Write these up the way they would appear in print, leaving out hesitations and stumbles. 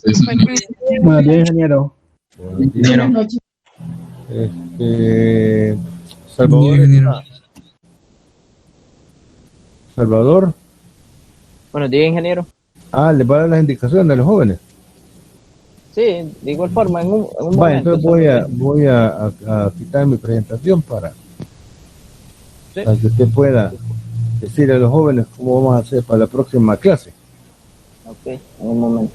Buenos días, ingeniero. Ingeniero. Salvador. Salvador. Buenos días, ingeniero. ¿Le va a dar las indicaciones a los jóvenes? Sí, de igual forma, en un momento. Entonces voy a quitar mi presentación para que usted pueda decir a los jóvenes cómo vamos a hacer para la próxima clase. Ok, en un momento.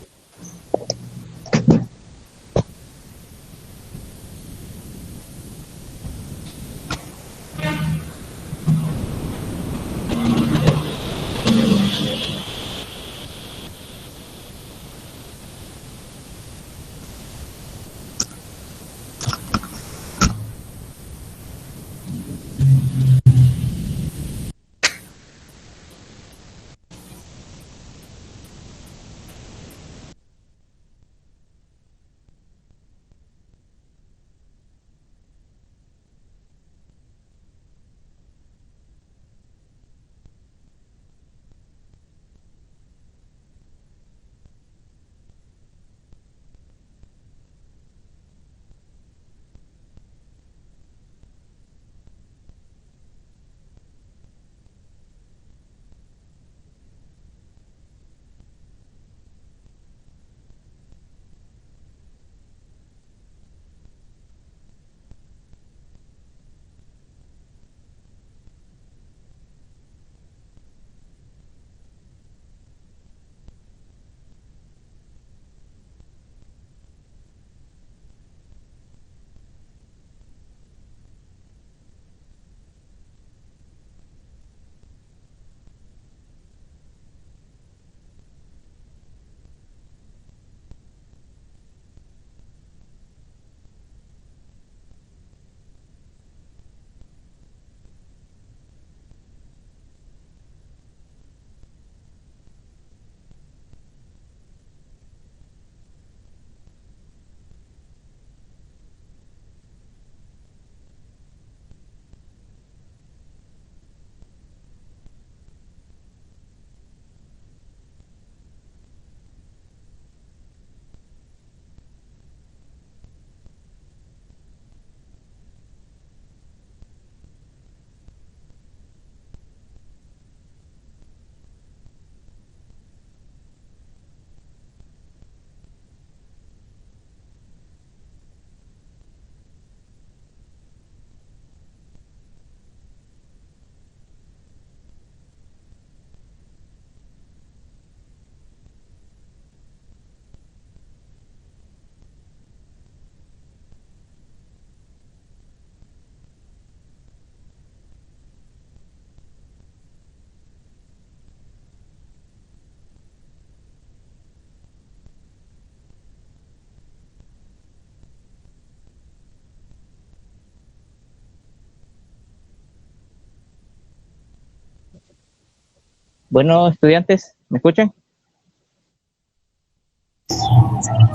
Bueno, estudiantes, ¿me escuchan?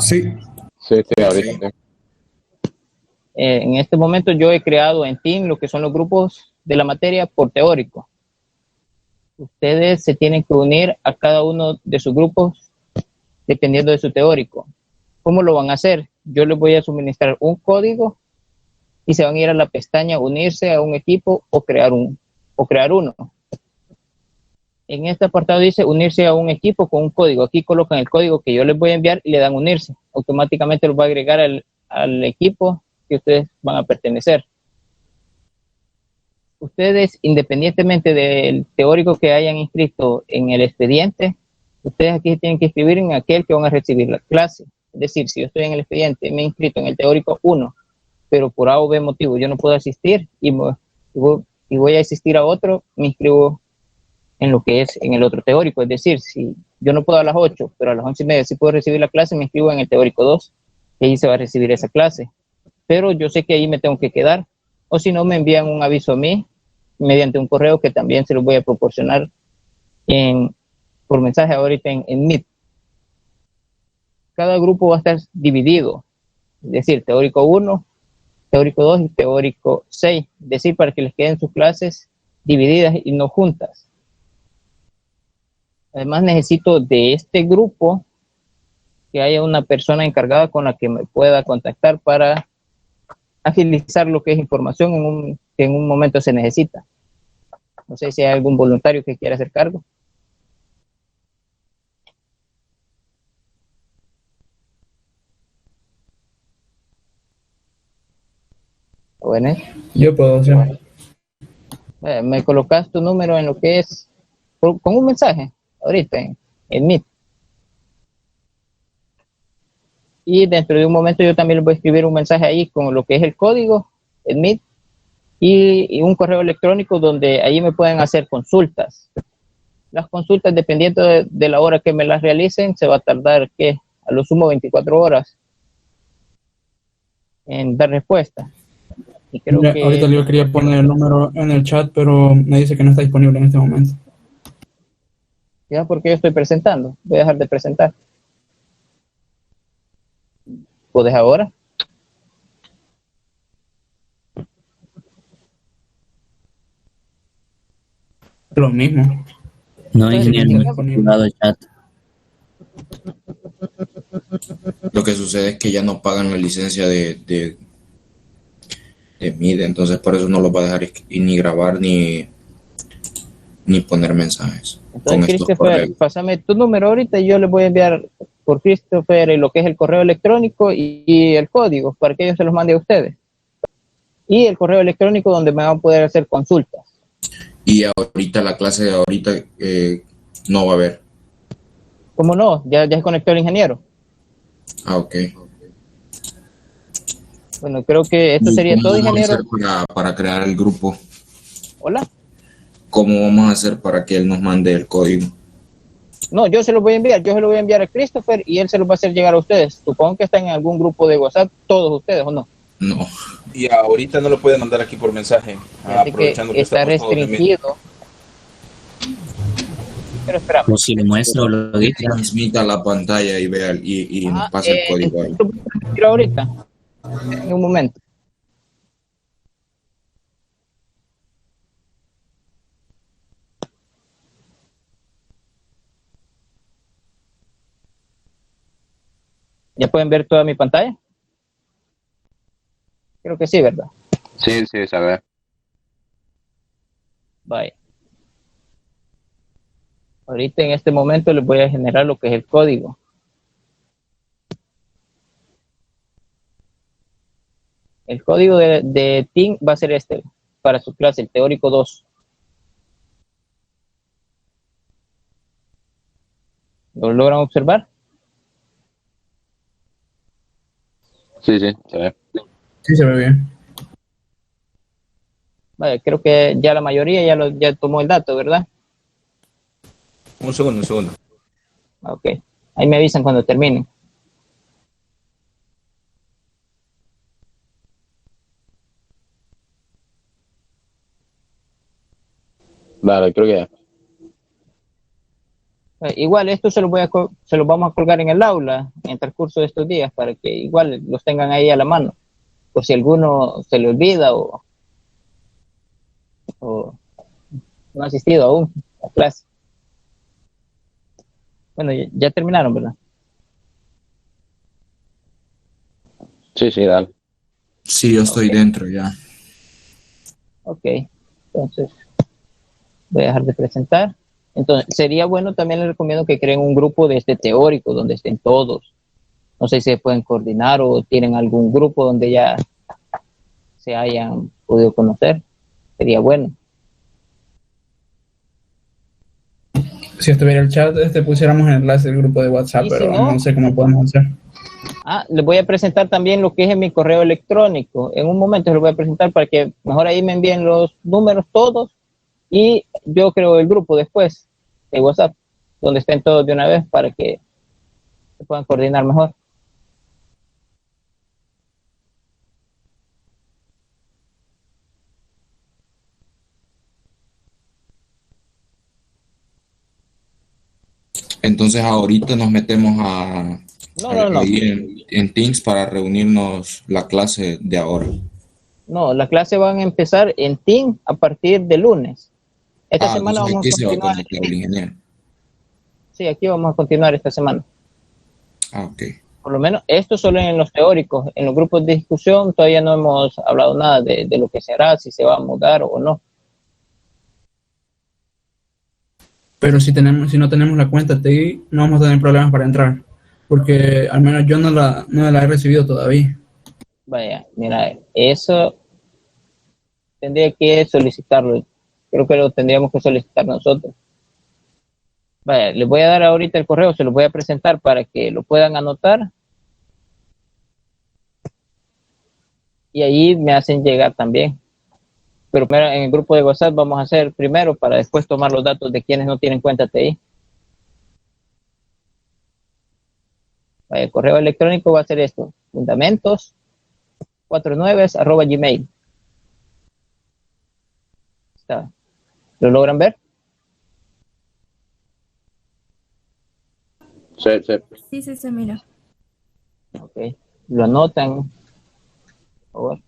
Sí. Sí, ahorita. En este momento yo he creado en Team lo que son los grupos de la materia por teórico. Ustedes se tienen que unir a cada uno de sus grupos dependiendo de su teórico. ¿Cómo lo van a hacer? Yo les voy a suministrar un código y se van a ir a la pestaña unirse a un equipo o crear uno. En este apartado dice unirse a un equipo con un código. Aquí colocan el código que yo les voy a enviar y le dan unirse. Automáticamente los va a agregar al equipo que ustedes van a pertenecer. Ustedes, independientemente del teórico que hayan inscrito en el expediente, ustedes aquí tienen que escribir en aquel que van a recibir la clase. Es decir, si yo estoy en el expediente, me he inscrito en el teórico 1, pero por A o B motivo yo no puedo asistir y voy a asistir a otro, me inscribo en lo que es en el otro teórico. Es decir, si yo no puedo a las 8, pero a las 11:30 sí puedo recibir la clase, me inscribo en el teórico 2, y ahí se va a recibir esa clase. Pero yo sé que ahí me tengo que quedar, o si no me envían un aviso a mí mediante un correo que también se los voy a proporcionar por mensaje ahorita en Meet. Cada grupo va a estar dividido, es decir, teórico 1, teórico 2 y teórico 6, es decir, para que les queden sus clases divididas y no juntas. Además necesito de este grupo que haya una persona encargada con la que me pueda contactar para agilizar lo que es información que en un momento se necesita. No sé si hay algún voluntario que quiera hacer cargo. Bueno, Yo puedo hacer. me colocas tu número en lo que es, con un mensaje, ahorita en Meet. Y dentro de un momento yo también les voy a escribir un mensaje ahí con lo que es el código, en Meet, y un correo electrónico donde ahí me pueden hacer consultas. Las consultas, dependiendo de la hora que me las realicen, se va a tardar, ¿qué? A lo sumo 24 horas en dar respuesta. Y creo Ya, que ahorita yo quería poner el número en el chat, pero me dice que no está disponible en este momento. ya, porque yo estoy presentando, voy a dejar de presentar. ¿Puedes ahora? Lo mismo. No, Pues, ingeniero, sí, no está activado el chat. Lo que sucede es que ya no pagan la licencia de Meet, entonces por eso no los va a dejar ni grabar ni poner mensajes con Entonces, estos Christopher, correos. pásame tu número ahorita y yo le voy a enviar por Christopher lo que es el correo electrónico y el código para que ellos se los mande a ustedes. Y el correo electrónico donde me van a poder hacer consultas. Y ahorita la clase de ahorita no va a haber. ¿Cómo no? Ya se conectó el ingeniero. Ah, ok. Bueno, creo que esto ¿Y sería cómo todo, vamos a ingeniero. hacer para crear el grupo? Hola. ¿Cómo vamos a hacer para que él nos mande el código? No, yo se los voy a enviar. Yo se los voy a enviar a Christopher y él se los va a hacer llegar a ustedes. Supongo que están en algún grupo de WhatsApp, todos ustedes, ¿o no? No. Y ahorita no lo pueden mandar aquí por mensaje, Así aprovechando que que está estamos todos en Meet. restringido. Pero esperamos. O si lo muestro, lo dice. Transmita la pantalla y vea y nos pasa el código ahí. ¿Lo puedo transmitir ahorita? En un momento. ¿Ya pueden ver toda mi pantalla? Creo que sí, ¿verdad? Sí, sí, a ver. Bye. Ahorita en este momento les voy a generar lo que es el código. El código de Team va a ser este, para su clase, el teórico 2. ¿Lo logran observar? Sí, sí, se ve. Sí, se ve bien. Vale, creo que ya la mayoría ya tomó el dato, ¿verdad? Un segundo. Ok. Ahí me avisan cuando terminen. Vale, creo que ya. Igual esto se los vamos a colgar en el aula en el transcurso de estos días para que igual los tengan ahí a la mano, por si alguno se le olvida o no ha asistido aún a clase. Bueno, ya terminaron, ¿verdad? Sí, sí, dale. Sí, yo estoy dentro ya. Ok, entonces voy a dejar de presentar. Entonces, sería bueno, también les recomiendo que creen un grupo de este teórico donde estén todos. No sé si se pueden coordinar o tienen algún grupo donde ya se hayan podido conocer. Sería bueno. Si estuviera el chat, pusiéramos el enlace del grupo de WhatsApp, Y si pero no, no sé cómo podemos hacer. les voy a presentar también lo que es en mi correo electrónico. En un momento se lo voy a presentar para que mejor ahí me envíen los números todos y yo creo el grupo después de WhatsApp, donde estén todos de una vez para que se puedan coordinar mejor. Entonces ahorita nos metemos No. ahí en Teams para reunirnos la clase de ahora. No, las clases van a empezar en Team a partir de lunes. Esta semana entonces vamos aquí a se va a continuar. conectar el ingeniero. Sí, aquí vamos a continuar esta semana. Ok. Por lo menos esto solo en los teóricos. En los grupos de discusión todavía no hemos hablado nada de lo que será, si se va a mudar o no. Pero si no tenemos la cuenta TI, no vamos a tener problemas para entrar. Porque al menos yo no la he recibido todavía. Vaya, mira, eso tendría que solicitarlo. Creo que lo tendríamos que solicitar nosotros. Vaya, les voy a dar ahorita el correo, se los voy a presentar para que lo puedan anotar. Y ahí me hacen llegar también. Pero primero en el grupo de WhatsApp vamos a hacer primero para después tomar los datos de quienes no tienen cuenta TI. Vaya, el correo electrónico va a ser esto: fundamentos49@gmail. Está. ¿Lo logran ver? Sí, sí. Sí, se mira. Ok. Lo anotan. Por favor.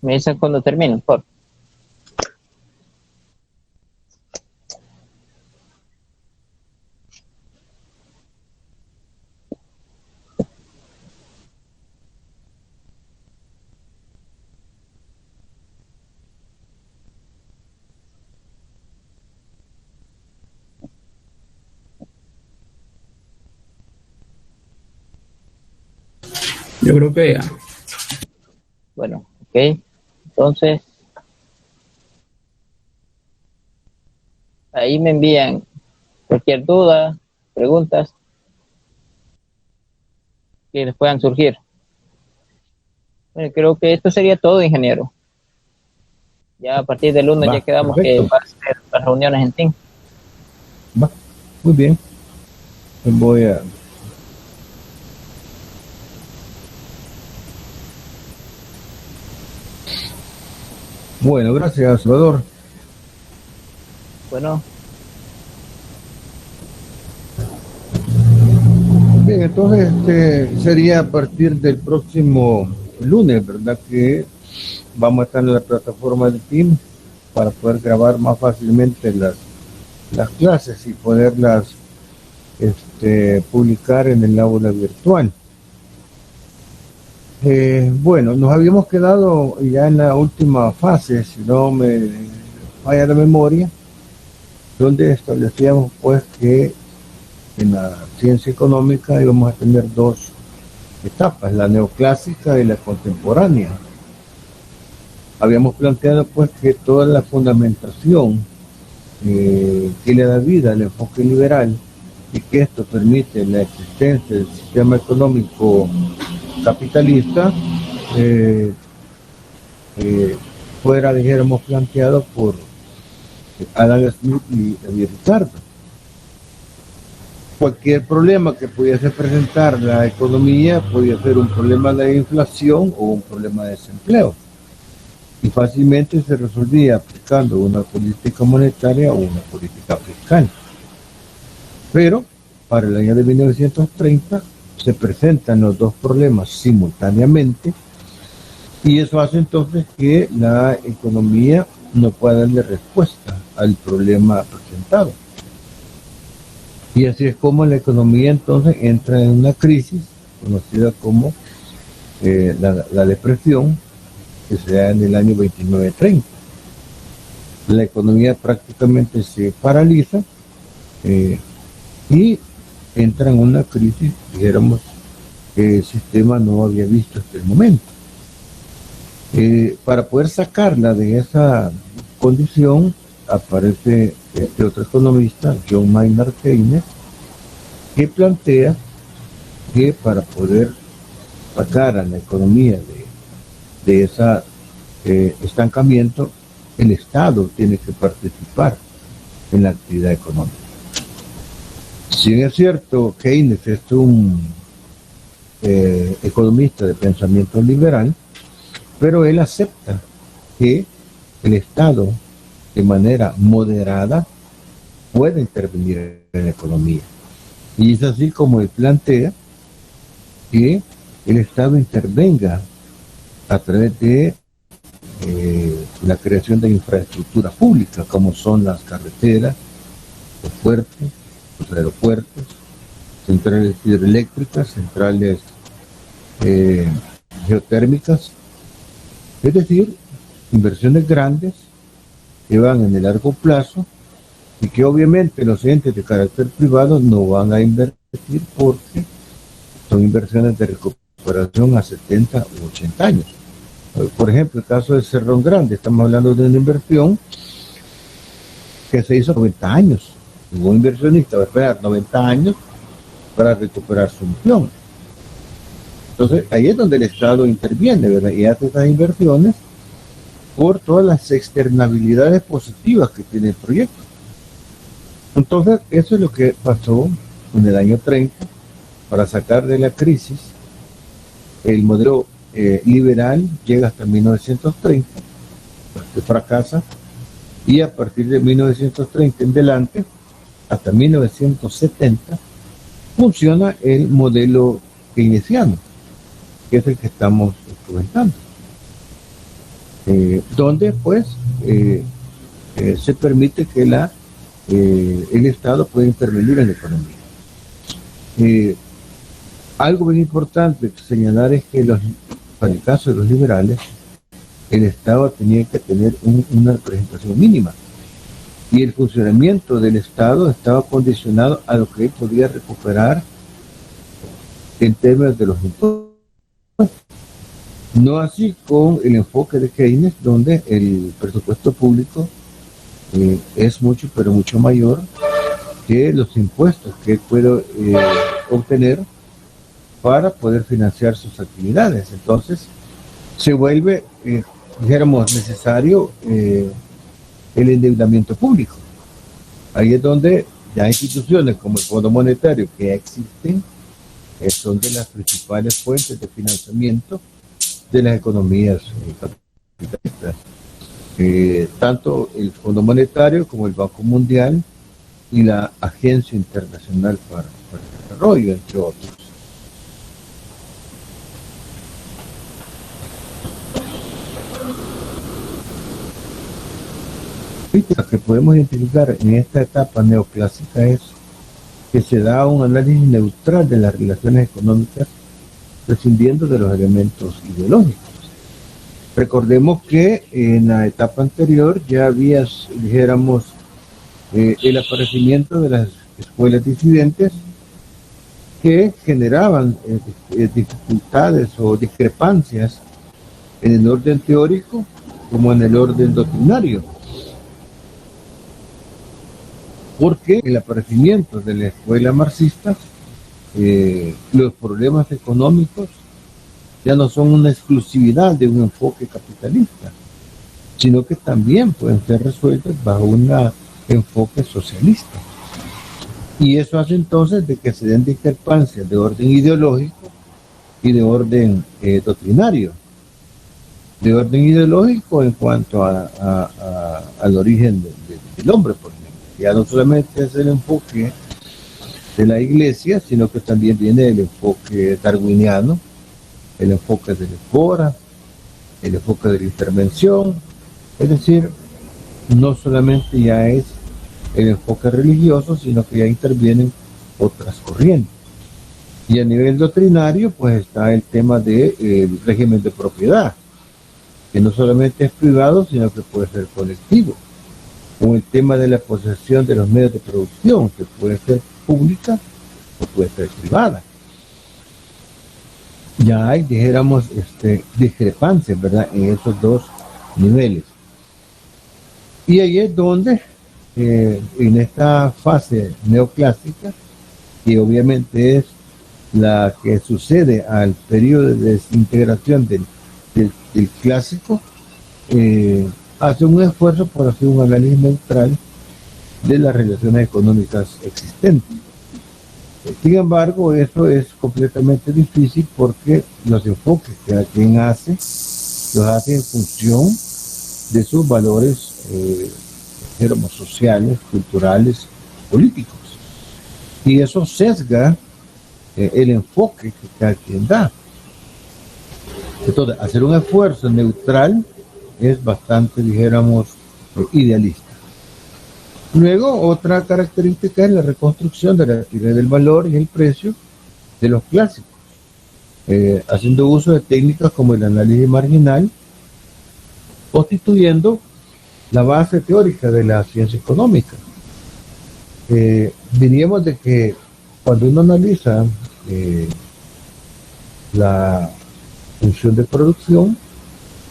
Me dicen cuando termino, por. Yo creo que ya. Bueno, ok. Entonces, ahí me envían cualquier duda, preguntas que les puedan surgir. Bueno, creo que esto sería todo, ingeniero. Ya a partir del lunes ya quedamos perfecto. que va a ser las reuniones en Teams. Va, muy bien. Voy a... Bueno, gracias, Salvador. Bueno, Bien, entonces sería a partir del próximo lunes, ¿verdad? Que vamos a estar en la plataforma de Teams para poder grabar más fácilmente las clases y poderlas publicar en el aula virtual. Bueno, nos habíamos quedado ya en la última fase, si no me falla la memoria, donde establecíamos pues que en la ciencia económica íbamos a tener dos etapas, la neoclásica y la contemporánea. Habíamos planteado pues que toda la fundamentación que le da vida al enfoque liberal y que esto permite la existencia del sistema económico capitalista fuera, dijéramos, planteado por Adam Smith y David Ricardo. Cualquier problema que pudiese presentar la economía podía ser un problema de inflación o un problema de desempleo, y fácilmente se resolvía aplicando una política monetaria o una política fiscal. Pero para el año de 1930 se presentan los dos problemas simultáneamente, y eso hace entonces que la economía no pueda darle respuesta al problema presentado. Y así es como la economía entonces entra en una crisis conocida como la depresión, que se da en el año 29-30. La economía prácticamente se paraliza y entra en una crisis, dijéramos, que el sistema no había visto hasta el momento. Para poder sacarla de esa condición, aparece este otro economista, John Maynard Keynes, que plantea que para poder sacar a la economía de ese estancamiento, el Estado tiene que participar en la actividad económica. Si bien es cierto, Keynes es un economista de pensamiento liberal, pero él acepta que el Estado, de manera moderada, puede intervenir en la economía. Y es así como él plantea que el Estado intervenga a través de la creación de infraestructura pública, como son las carreteras, los puertos, los aeropuertos, centrales hidroeléctricas, centrales geotérmicas, es decir, inversiones grandes que van en el largo plazo y que obviamente los entes de carácter privado no van a invertir porque son inversiones de recuperación a 70 u 80 años. Por ejemplo, el caso de Cerrón Grande, estamos hablando de una inversión que se hizo 90 años. Un inversionista va a esperar 90 años para recuperar su inversión. Entonces, ahí es donde el Estado interviene, ¿verdad? Y hace esas inversiones por todas las externabilidades positivas que tiene el proyecto. Entonces, eso es lo que pasó en el año 30 para sacar de la crisis. El modelo liberal llega hasta 1930, que fracasa, y a partir de 1930 en adelante, hasta 1970, funciona el modelo keynesiano, que es el que estamos comentando, donde pues se permite que el Estado pueda intervenir en la economía. Algo bien importante señalar es que para el caso de los liberales, el Estado tenía que tener una representación mínima, y el funcionamiento del Estado estaba condicionado a lo que él podía recuperar en términos de los impuestos. No así con el enfoque de Keynes, donde el presupuesto público es mucho, pero mucho mayor que los impuestos que él puede obtener para poder financiar sus actividades. Entonces, se vuelve, dijéramos, necesario el endeudamiento público. Ahí es donde ya instituciones como el Fondo Monetario, que ya existen, son de las principales fuentes de financiamiento de las economías capitalistas. Tanto el Fondo Monetario como el Banco Mundial y la Agencia Internacional para el Desarrollo, entre otros. Lo que podemos identificar en esta etapa neoclásica es que se da un análisis neutral de las relaciones económicas, prescindiendo de los elementos ideológicos. Recordemos que en la etapa anterior ya había, dijéramos, el aparecimiento de las escuelas disidentes que generaban dificultades o discrepancias en el orden teórico como en el orden doctrinario. Porque el aparecimiento de la escuela marxista, los problemas económicos ya no son una exclusividad de un enfoque capitalista, sino que también pueden ser resueltos bajo un enfoque socialista. Y eso hace entonces de que se den discrepancias de orden ideológico y de orden doctrinario. De orden ideológico en cuanto al origen del hombre, por ejemplo. Ya no solamente es el enfoque de la iglesia, sino que también viene el enfoque darwiniano, el enfoque de la espora, el enfoque de la intervención. Es decir, no solamente ya es el enfoque religioso, sino que ya intervienen otras corrientes. Y a nivel doctrinario, pues está el tema del régimen de propiedad, que no solamente es privado, sino que puede ser colectivo. O el tema de la posesión de los medios de producción, que puede ser pública o puede ser privada. Ya hay, dijéramos, discrepancias, ¿verdad?, en esos dos niveles. Y ahí es donde, en esta fase neoclásica, que obviamente es la que sucede al periodo de desintegración del clásico, hace un esfuerzo por hacer un análisis neutral de las relaciones económicas existentes. Sin embargo, eso es completamente difícil porque los enfoques que quien hace los hace en función de sus valores digamos, sociales, culturales, políticos. Y eso sesga el enfoque que cada quien da. Entonces, hacer un esfuerzo neutral es bastante, dijéramos, idealista. Luego, otra característica es la reconstrucción de la teoría del valor y el precio de los clásicos, haciendo uso de técnicas como el análisis marginal, constituyendo la base teórica de la ciencia económica. Diríamos de que cuando uno analiza la función de producción,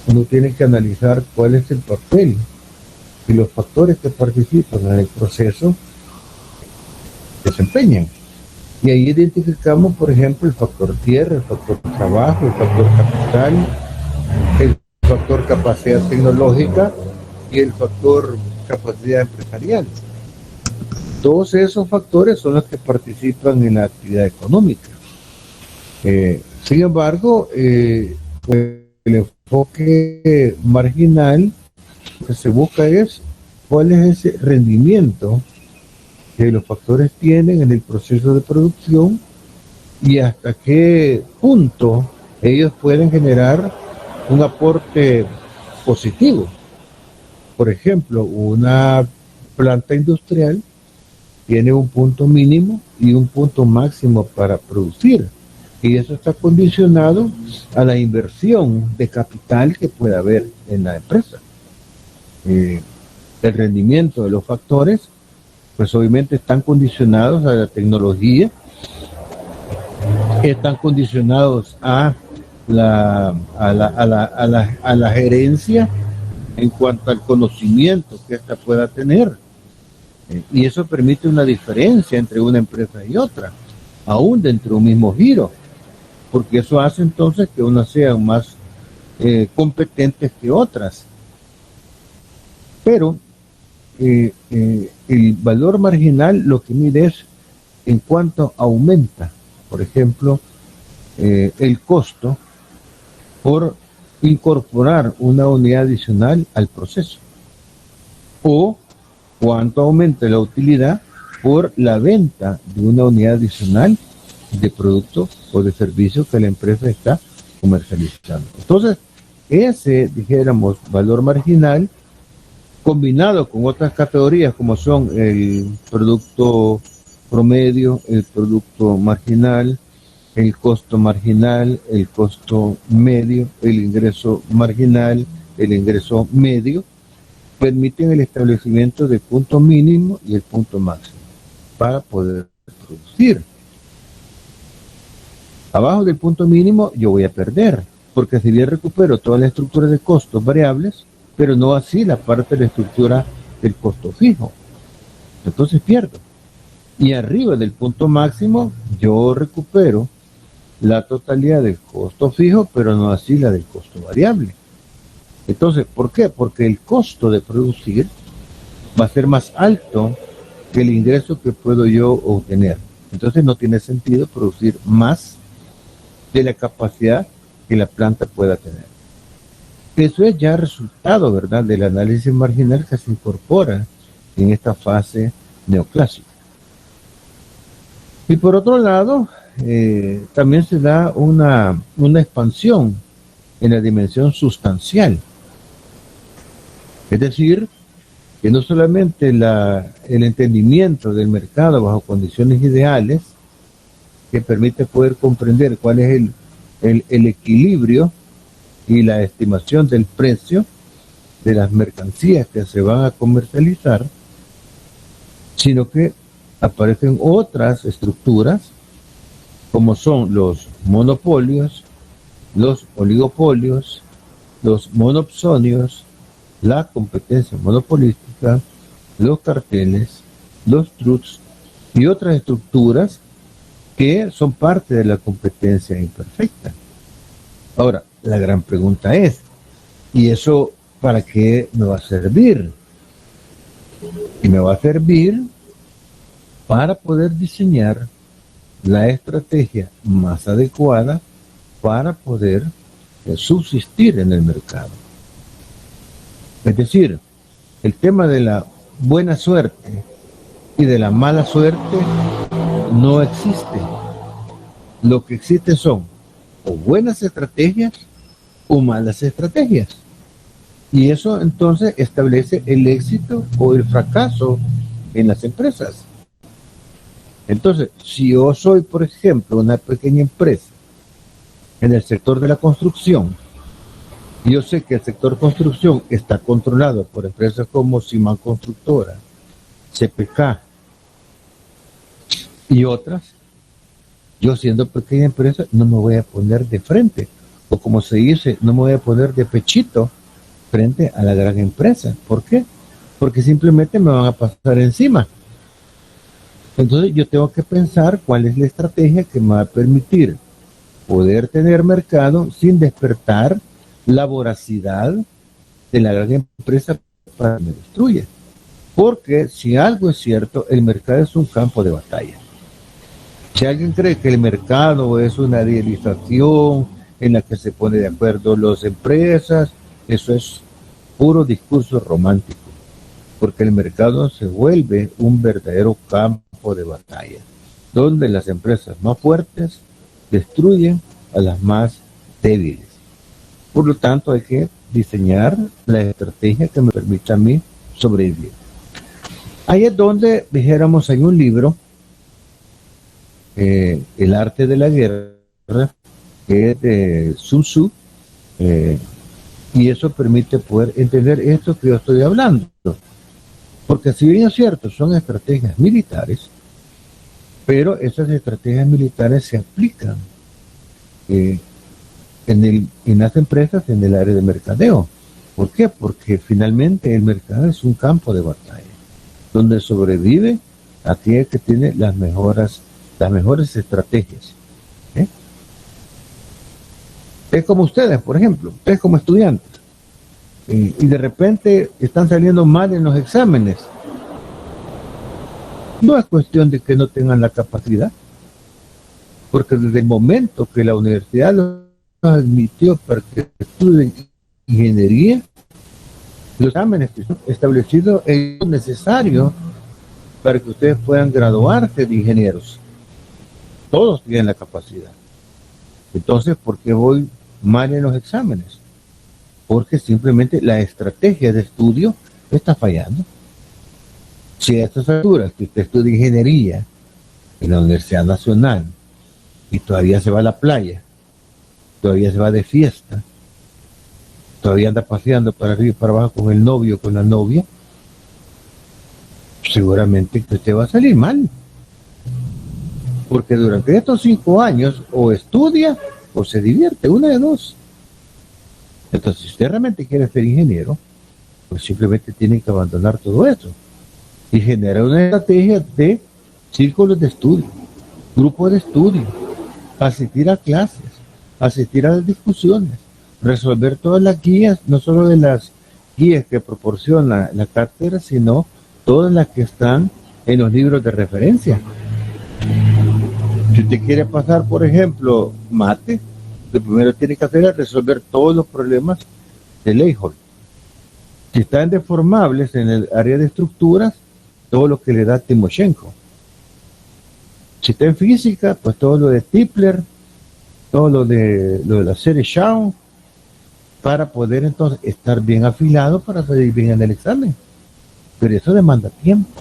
uno tiene que analizar cuál es el papel y los factores que participan en el proceso desempeñan. Y ahí identificamos, por ejemplo, el factor tierra, el factor trabajo, el factor capital, el factor capacidad tecnológica y el factor capacidad empresarial. Todos esos factores son los que participan en la actividad económica. Sin embargo, el enfoque marginal, lo que se busca es cuál es ese rendimiento que los factores tienen en el proceso de producción y hasta qué punto ellos pueden generar un aporte positivo. Por ejemplo, una planta industrial tiene un punto mínimo y un punto máximo para producir. Y eso está condicionado a la inversión de capital que pueda haber en la empresa. El rendimiento de los factores, pues obviamente están condicionados a la tecnología, están condicionados a la gerencia en cuanto al conocimiento que ésta pueda tener. Y eso permite una diferencia entre una empresa y otra, aún dentro de un mismo giro, porque eso hace entonces que unas sean más competentes que otras. Pero el valor marginal lo que mide es en cuánto aumenta, por ejemplo, el costo por incorporar una unidad adicional al proceso, o cuánto aumenta la utilidad por la venta de una unidad adicional de producto o de servicio que la empresa está comercializando. Entonces, ese, dijéramos, valor marginal, combinado con otras categorías como son el producto promedio, el producto marginal, el costo marginal, el costo medio, el ingreso marginal, el ingreso medio, permiten el establecimiento del punto mínimo y el punto máximo para poder producir. Abajo del punto mínimo yo voy a perder, porque si bien recupero toda la estructura de costos variables, pero no así la parte de la estructura del costo fijo, entonces pierdo. Y arriba del punto máximo yo recupero la totalidad del costo fijo, pero no así la del costo variable. Entonces, ¿por qué? Porque el costo de producir va a ser más alto que el ingreso que puedo yo obtener. Entonces no tiene sentido producir más de la capacidad que la planta pueda tener. Eso es ya resultado, ¿verdad?, del análisis marginal que se incorpora en esta fase neoclásica. Y por otro lado, también se da una expansión en la dimensión sustancial. Es decir, que no solamente el entendimiento del mercado bajo condiciones ideales, que permite poder comprender cuál es el equilibrio y la estimación del precio de las mercancías que se van a comercializar, sino que aparecen otras estructuras, como son los monopolios, los oligopolios, los monopsonios, la competencia monopolística, los carteles, los trusts y otras estructuras que son parte de la competencia imperfecta. Ahora, la gran pregunta es, ¿y eso para qué me va a servir? Y me va a servir para poder diseñar la estrategia más adecuada para poder subsistir en el mercado. Es decir, el tema de la buena suerte y de la mala suerte no existe. Lo que existe son o buenas estrategias o malas estrategias. Y eso entonces establece el éxito o el fracaso en las empresas. Entonces, si yo soy, por ejemplo, una pequeña empresa en el sector de la construcción, yo sé que el sector construcción está controlado por empresas como Simán Constructora, CPK y otras, yo siendo pequeña empresa no me voy a poner de frente, o como se dice, no me voy a poner de pechito frente a la gran empresa. ¿Por qué? Porque simplemente me van a pasar encima. Entonces yo tengo que pensar cuál es la estrategia que me va a permitir poder tener mercado sin despertar la voracidad de la gran empresa para que me destruya. Porque si algo es cierto, el mercado es un campo de batalla. Si alguien cree que el mercado es una idealización en la que se pone de acuerdo las empresas, eso es puro discurso romántico, porque el mercado se vuelve un verdadero campo de batalla, donde las empresas más fuertes destruyen a las más débiles. Por lo tanto, hay que diseñar la estrategia que me permita a mí sobrevivir. Ahí es donde, dijéramos, hay un libro, El arte de la guerra, que es de Sun Tzu, y eso permite poder entender esto que yo estoy hablando. Porque si bien es cierto, son estrategias militares, pero esas estrategias militares se aplican en las empresas, en el área de mercadeo. ¿Por qué? Porque finalmente el mercado es un campo de batalla, donde sobrevive aquel que tiene las mejores estrategias. Es como ustedes, por ejemplo, ustedes como estudiantes, y de repente están saliendo mal en los exámenes. No es cuestión de que no tengan la capacidad, porque desde el momento que la universidad los admitió para que estudien ingeniería, los exámenes que son establecidos es necesario para que ustedes puedan graduarse de ingenieros. Todos tienen la capacidad. Entonces, ¿por qué voy mal en los exámenes? Porque simplemente la estrategia de estudio está fallando. Si a estas alturas que usted estudia ingeniería en la Universidad Nacional y todavía se va a la playa, todavía se va de fiesta, todavía anda paseando para arriba y para abajo con el novio o con la novia, seguramente que usted va a salir mal. Porque durante estos 5 años o estudia o se divierte, una de dos. Entonces, si usted realmente quiere ser ingeniero, pues simplemente tiene que abandonar todo eso y generar una estrategia de círculos de estudio, grupos de estudio, asistir a clases, asistir a las discusiones, resolver todas las guías, no solo de las guías que proporciona la cátedra, sino todas las que están en los libros de referencia. Si usted quiere pasar, por ejemplo, mate, lo primero que tiene que hacer es resolver todos los problemas de Leyholt. Si están deformables en el área de estructuras, todo lo que le da Timoshenko. Si está en física, pues todo lo de Tipler, todo lo de la serie Shaw, para poder entonces estar bien afilado para salir bien en el examen. Pero eso demanda tiempo,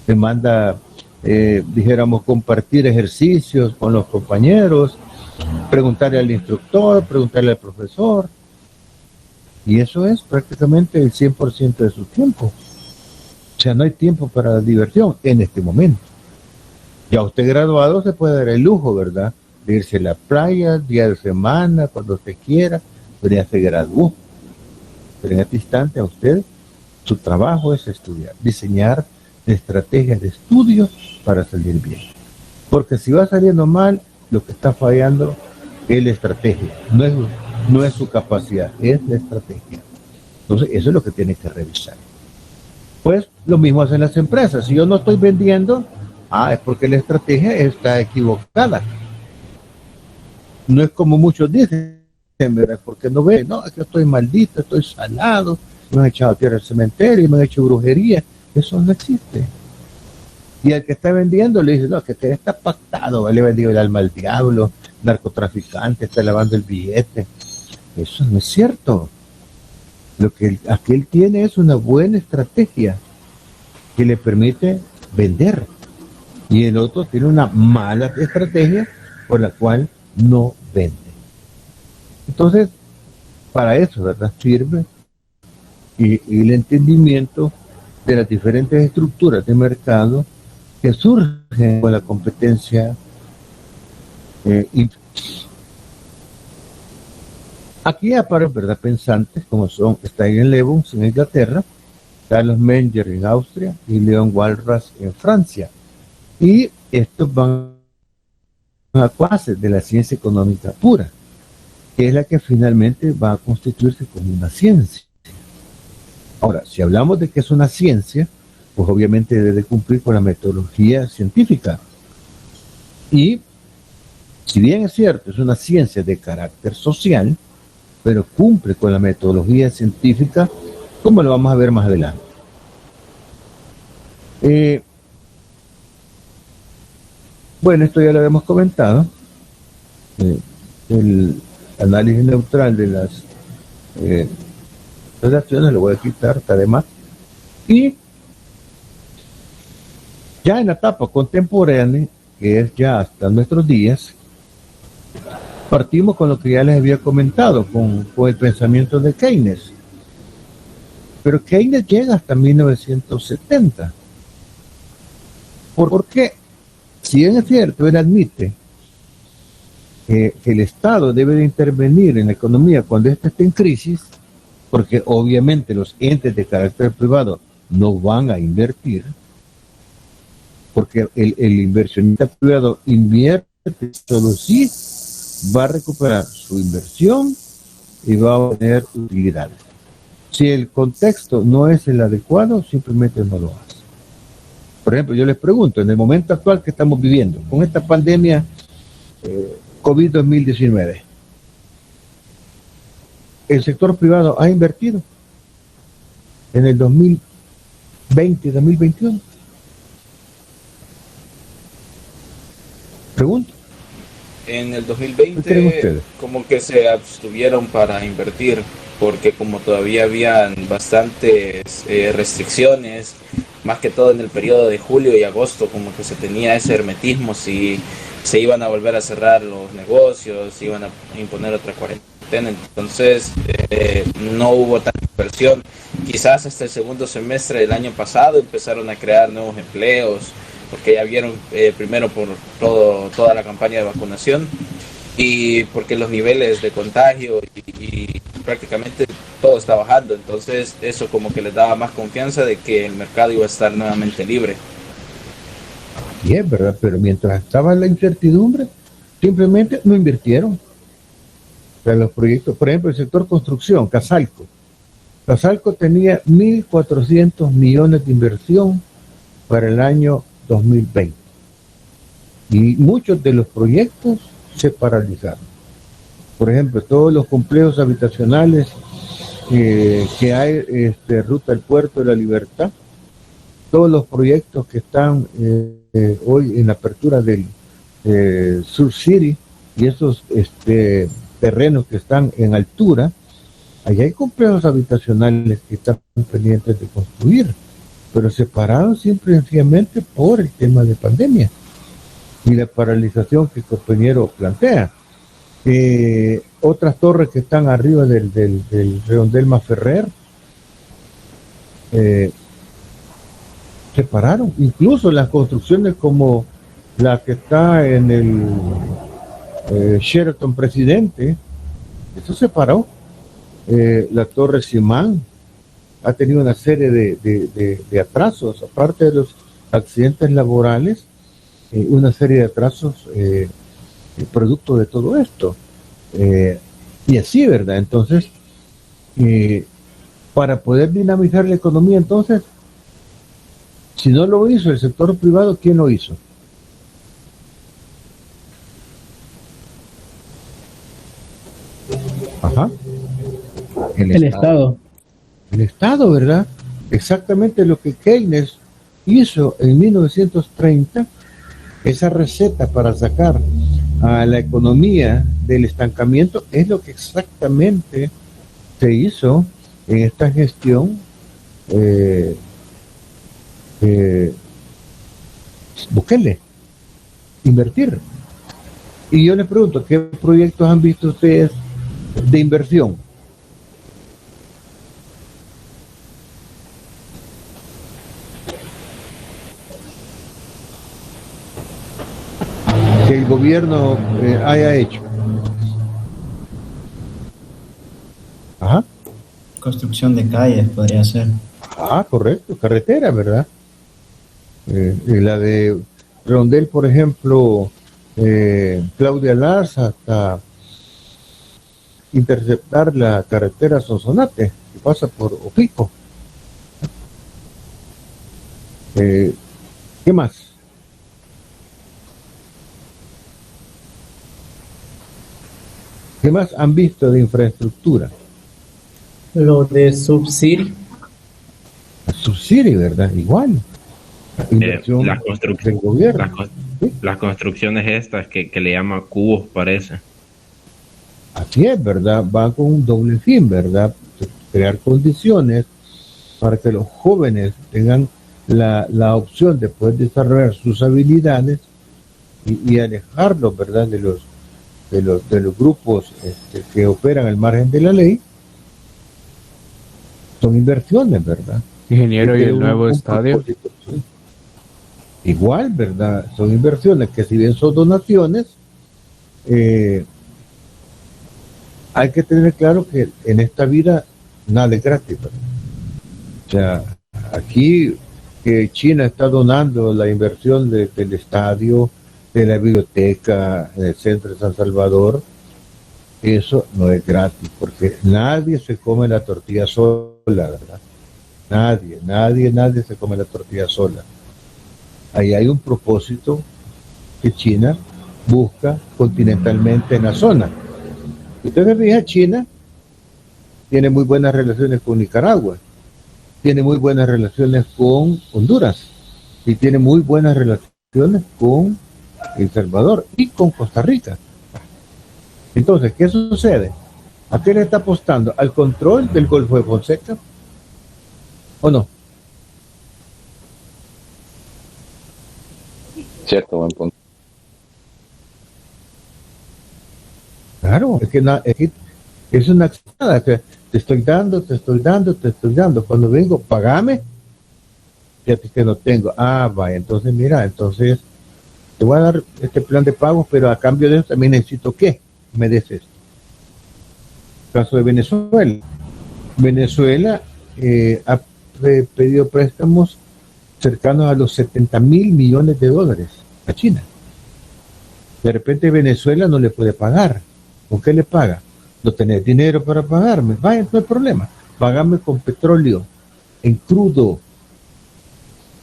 demanda, dijéramos, compartir ejercicios con los compañeros, preguntarle al instructor, preguntarle al profesor, y eso es prácticamente el 100% de su tiempo. O sea, no hay tiempo para la diversión en este momento. Ya usted graduado se puede dar el lujo, ¿verdad?, de irse a la playa, día de semana, cuando usted quiera, pero ya se graduó. Pero en este instante a usted, su trabajo es estudiar, diseñar estrategias de estudio para salir bien. Porque si va saliendo mal, lo que está fallando es la estrategia, no es su capacidad, es la estrategia. Entonces, eso es lo que tiene que revisar. Pues lo mismo hacen las empresas. Si yo no estoy vendiendo, es porque la estrategia está equivocada. No es como muchos dicen, ¿verdad? Porque no ve, no, es que estoy maldito, estoy salado, me han echado tierra al cementerio, me han hecho brujería. Eso no existe. Y al que está vendiendo le dice, no, que está pactado, le vendió el alma al diablo, narcotraficante, está lavando el billete. Eso no es cierto. Lo que aquel tiene es una buena estrategia que le permite vender. Y el otro tiene una mala estrategia por la cual no vende. Entonces, para eso, ¿verdad? Sirve y el entendimiento de las diferentes estructuras de mercado que surgen con la competencia. Aquí aparecen, ¿verdad?, pensantes como son Steigen Lebons en Inglaterra, Carlos Menger en Austria y Leon Walras en Francia. Y estos van a base de la ciencia económica pura, que es la que finalmente va a constituirse como una ciencia. Ahora, si hablamos de que es una ciencia, pues obviamente debe cumplir con la metodología científica. Y, si bien es cierto, es una ciencia de carácter social, pero cumple con la metodología científica, como lo vamos a ver más adelante. Bueno, esto ya lo habíamos comentado. El análisis neutral de las relaciones lo voy a quitar, está de más. Y ya en la etapa contemporánea, que es ya hasta nuestros días, partimos con lo que ya les había comentado, con el pensamiento de Keynes. Pero Keynes llega hasta 1970. ¿Por qué? Si bien es cierto, él admite que el Estado debe de intervenir en la economía cuando ésta esté en crisis, porque obviamente los entes de carácter privado no van a invertir, porque el inversionista privado invierte solo si va a recuperar su inversión y va a obtener utilidades. Si el contexto no es el adecuado, simplemente no lo hace. Por ejemplo, yo les pregunto, en el momento actual que estamos viviendo, con esta pandemia COVID-2019, ¿el sector privado ha invertido en el 2020-2021? Pregunto. En el 2020 como que se abstuvieron para invertir, porque como todavía habían bastantes restricciones, más que todo en el periodo de julio y agosto, como que se tenía ese hermetismo si se iban a volver a cerrar los negocios, se iban a imponer otra cuarentena, entonces no hubo tanta inversión. Quizás hasta el segundo semestre del año pasado empezaron a crear nuevos empleos, porque ya vieron primero por toda la campaña de vacunación y porque los niveles de contagio y prácticamente todo está bajando, entonces eso como que les daba más confianza de que el mercado iba a estar nuevamente libre. Y es verdad, pero mientras estaba la incertidumbre, simplemente no invirtieron. O sea, los proyectos, por ejemplo, el sector construcción, Casalco tenía 1.400 millones de inversión para el año 2020 y muchos de los proyectos se paralizaron. Por ejemplo, todos los complejos habitacionales que hay, Ruta al Puerto de la Libertad, todos los proyectos que están hoy en la apertura del Sur City y esos terrenos que están en altura, allá hay complejos habitacionales que están pendientes de construir, pero separados simple y sencillamente por el tema de pandemia y la paralización que el compañero plantea. Otras torres que están arriba del redondel Maferrer se pararon, incluso las construcciones como la que está en el Sheraton Presidente, eso se paró. La Torre Simán ha tenido una serie de atrasos, aparte de los accidentes laborales, una serie de atrasos producto de todo esto. Y así, ¿verdad? Entonces, para poder dinamizar la economía, entonces, si no lo hizo el sector privado, ¿quién lo hizo? Ajá. El Estado. El Estado, ¿verdad? Exactamente lo que Keynes hizo en 1930, esa receta para sacar a la economía del estancamiento, es lo que exactamente se hizo en esta gestión Bukele, invertir. Y yo les pregunto, ¿qué proyectos han visto ustedes de inversión? Que el gobierno haya hecho. Ajá. Construcción de calles podría ser. Ah, correcto, carretera, ¿verdad? La de Rondel, por ejemplo, Claudia Lars, hasta interceptar la carretera Sonsonate, que pasa por Opico. ¿Qué más? ¿Qué más han visto de infraestructura? Lo de Subsiri. Subsiri, ¿verdad? Igual. Inversión del gobierno. Las construcciones estas que le llaman cubos, parece. Así es, ¿verdad? Van con un doble fin, ¿verdad? Crear condiciones para que los jóvenes tengan la opción de poder desarrollar sus habilidades y alejarlos, ¿verdad? De los grupos que operan al margen de la ley. Son inversiones, ¿verdad? Ingeniero, ¿y el nuevo estadio? Igual, ¿verdad? Son inversiones que, si bien son donaciones, hay que tener claro que en esta vida nada es gratis, ¿verdad? O sea, aquí que China está donando la inversión del estadio, de la biblioteca, del centro de San Salvador, eso no es gratis, porque nadie se come la tortilla sola, ¿verdad? Nadie se come la tortilla sola. Ahí hay un propósito que China busca continentalmente en la zona. Ustedes vean, China tiene muy buenas relaciones con Nicaragua, tiene muy buenas relaciones con Honduras y tiene muy buenas relaciones con El Salvador y con Costa Rica. Entonces, ¿qué sucede? ¿A qué le está apostando? ¿Al control del Golfo de Fonseca? ¿O no? Cierto, buen punto. Claro, es que es una nada, que te estoy dando. Cuando vengo, pagame, fíjate que no tengo. Ah, vaya, entonces mira, entonces te voy a dar este plan de pagos, pero a cambio de eso también necesito que me des esto. Caso de Venezuela. Venezuela ha pedido préstamos cercanos a los 70,000 millones de dólares a China. De repente Venezuela no le puede pagar. ¿Con qué le paga? No tenés dinero para pagarme. Vaya, no hay problema. Págame con petróleo en crudo.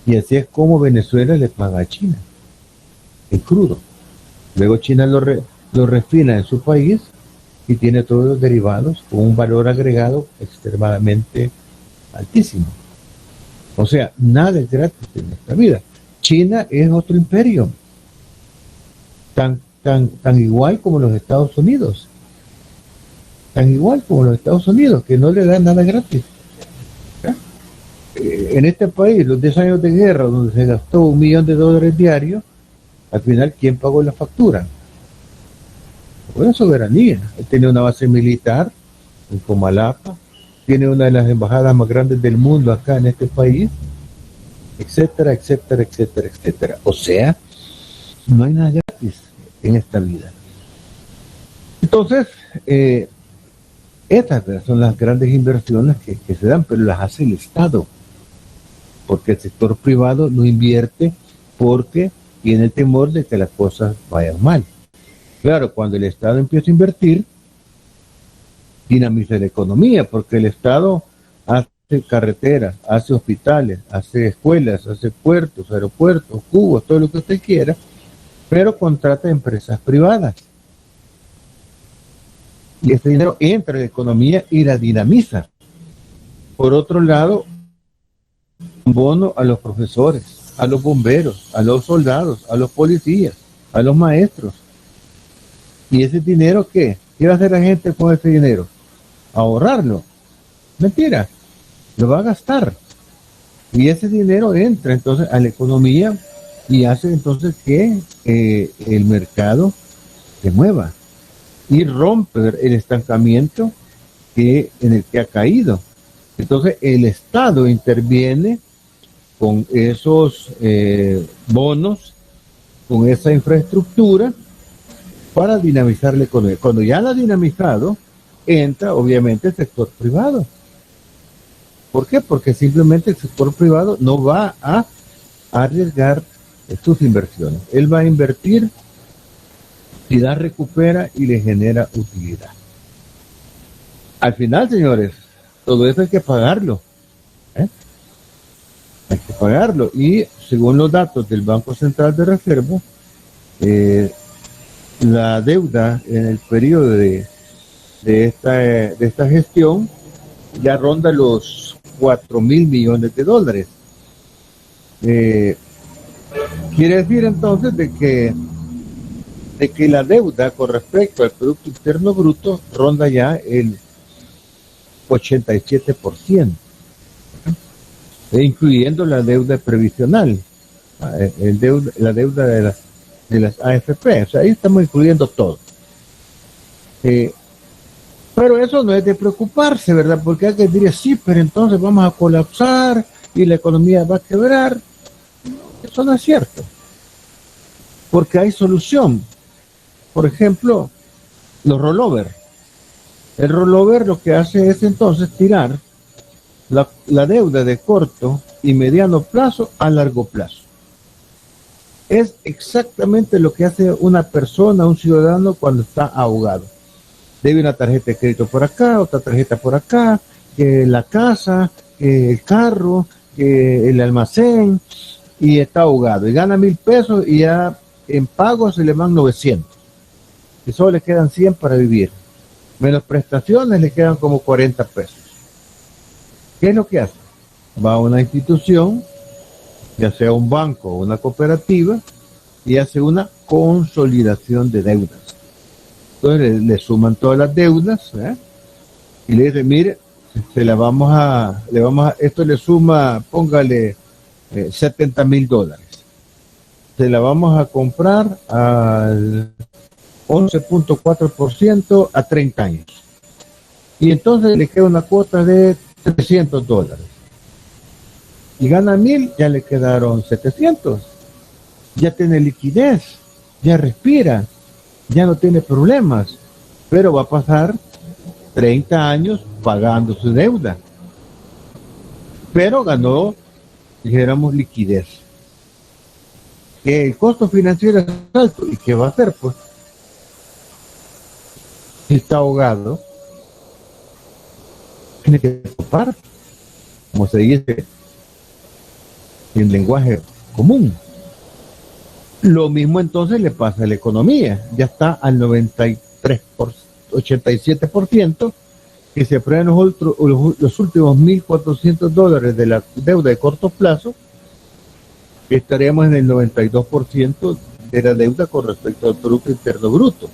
Y así es como Venezuela le paga a China, en crudo. Luego China lo refina en su país y tiene todos los derivados con un valor agregado extremadamente altísimo. O sea, nada es gratis en esta vida. China es otro imperio, tan igual como los Estados Unidos. Tan igual como los Estados Unidos, que no le dan nada gratis. En este país, los 10 años de guerra, donde se gastó $1 millón diarios, al final, ¿quién pagó la factura? Fue la soberanía. Él tiene una base militar en Comalapa, tiene una de las embajadas más grandes del mundo acá en este país, etcétera, etcétera, etcétera, etcétera. O sea, no hay nada gratis en esta vida. Entonces, estas son las grandes inversiones que se dan, pero las hace el Estado, porque el sector privado no invierte porque tiene el temor de que las cosas vayan mal. Claro, cuando el Estado empieza a invertir, dinamiza la economía, porque el Estado hace carreteras, hace hospitales, hace escuelas, hace puertos, aeropuertos, cubos, todo lo que usted quiera, pero contrata empresas privadas. Y ese dinero entra en la economía y la dinamiza. Por otro lado, un bono a los profesores, a los bomberos, a los soldados, a los policías, a los maestros. ¿Y ese dinero qué? ¿Qué va a hacer la gente con ese dinero? Ahorrarlo. Mentira, lo va a gastar. Y ese dinero entra entonces a la economía y hace entonces que el mercado se mueva y rompe el estancamiento en el que ha caído. Entonces el Estado interviene con esos bonos, con esa infraestructura para dinamizar la economía. Cuando ya la ha dinamizado, entra obviamente el sector privado. ¿Por qué? Porque simplemente el sector privado no va a arriesgar sus inversiones. Él va a invertir si la recupera y le genera utilidad. Al final, señores, todo eso hay que pagarlo. Hay que pagarlo. Y según los datos del Banco Central de Reserva, la deuda en el periodo de esta gestión ya ronda los 4.000 millones de dólares. Quiere decir entonces de que la deuda con respecto al Producto Interno Bruto ronda ya el 87%, incluyendo la deuda previsional, la deuda de las AFP. O sea, ahí estamos incluyendo todo. Pero eso no es de preocuparse, ¿verdad? Porque hay que decir, sí, pero entonces vamos a colapsar y la economía va a quebrar. Eso no es cierto. Porque hay solución. Por ejemplo, los rollover. El rollover lo que hace es entonces tirar la deuda de corto y mediano plazo a largo plazo. Es exactamente lo que hace una persona, un ciudadano, cuando está ahogado. Debe una tarjeta de crédito por acá, otra tarjeta por acá, que la casa, que el carro, que el almacén, y está ahogado. Y gana 1,000 pesos y ya en pago se le van 900. Y solo le quedan 100 para vivir. Menos prestaciones le quedan como 40 pesos. ¿Qué es lo que hace? Va a una institución, ya sea un banco o una cooperativa, y hace una consolidación de deudas. Entonces le suman todas las deudas, y le dice, mire, esto le suma, póngale $70,000. Se la vamos a comprar al 11.4% a 30 años. Y entonces le queda una cuota de $300. Y gana 1,000, ya le quedaron 700. Ya tiene liquidez, ya respira, ya no tiene problemas, pero va a pasar 30 años pagando su deuda. Pero ganó, dijéramos, liquidez. Que el costo financiero es alto, ¿y qué va a hacer? Pues, si está ahogado, tiene que topar, como se dice en lenguaje común. Lo mismo entonces le pasa a la economía, ya está al 87%, que se aprueban los últimos $1,400 de la deuda de corto plazo, que estaríamos en el 92% de la deuda con respecto al Producto Interno Bruto.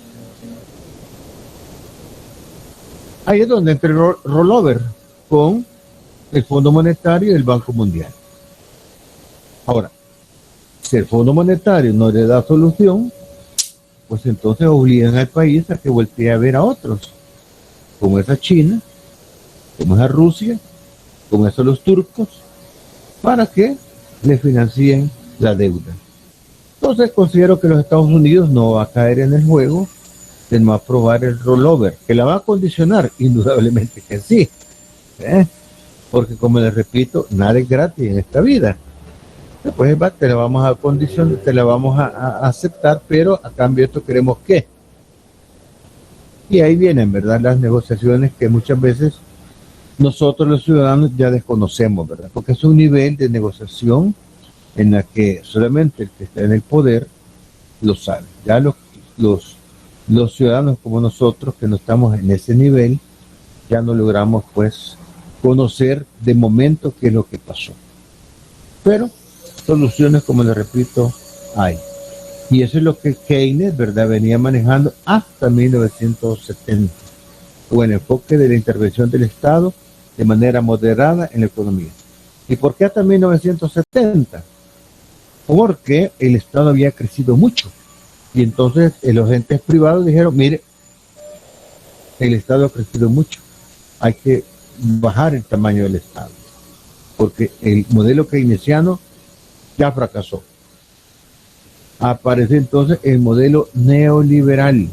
Ahí es donde entra el rollover con el Fondo Monetario y el Banco Mundial. Ahora, si el Fondo Monetario no le da solución, pues entonces obligan al país a que voltee a ver a otros, como es a China, como es a Rusia, como es a los turcos, para que le financien la deuda. Entonces considero que los Estados Unidos no va a caer en el juego de no aprobar el rollover, que la va a condicionar, indudablemente que sí, porque como les repito, nada es gratis en esta vida. Después te la vamos a condicionar, te la vamos a aceptar, pero a cambio de esto queremos que. Y ahí vienen, ¿verdad?, las negociaciones que muchas veces nosotros los ciudadanos ya desconocemos, ¿verdad? Porque es un nivel de negociación en la que solamente el que está en el poder lo sabe. Ya los los ciudadanos como nosotros, que no estamos en ese nivel, ya no logramos pues conocer de momento qué es lo que pasó. Pero soluciones, como les repito, hay. Y eso es lo que Keynes, ¿verdad?, venía manejando hasta 1970, con el enfoque de la intervención del Estado de manera moderada en la economía. ¿Y por qué hasta 1970? Porque el Estado había crecido mucho. Y entonces los entes privados dijeron, mire, el Estado ha crecido mucho, hay que bajar el tamaño del Estado, porque el modelo keynesiano ya fracasó. Aparece entonces el modelo neoliberal.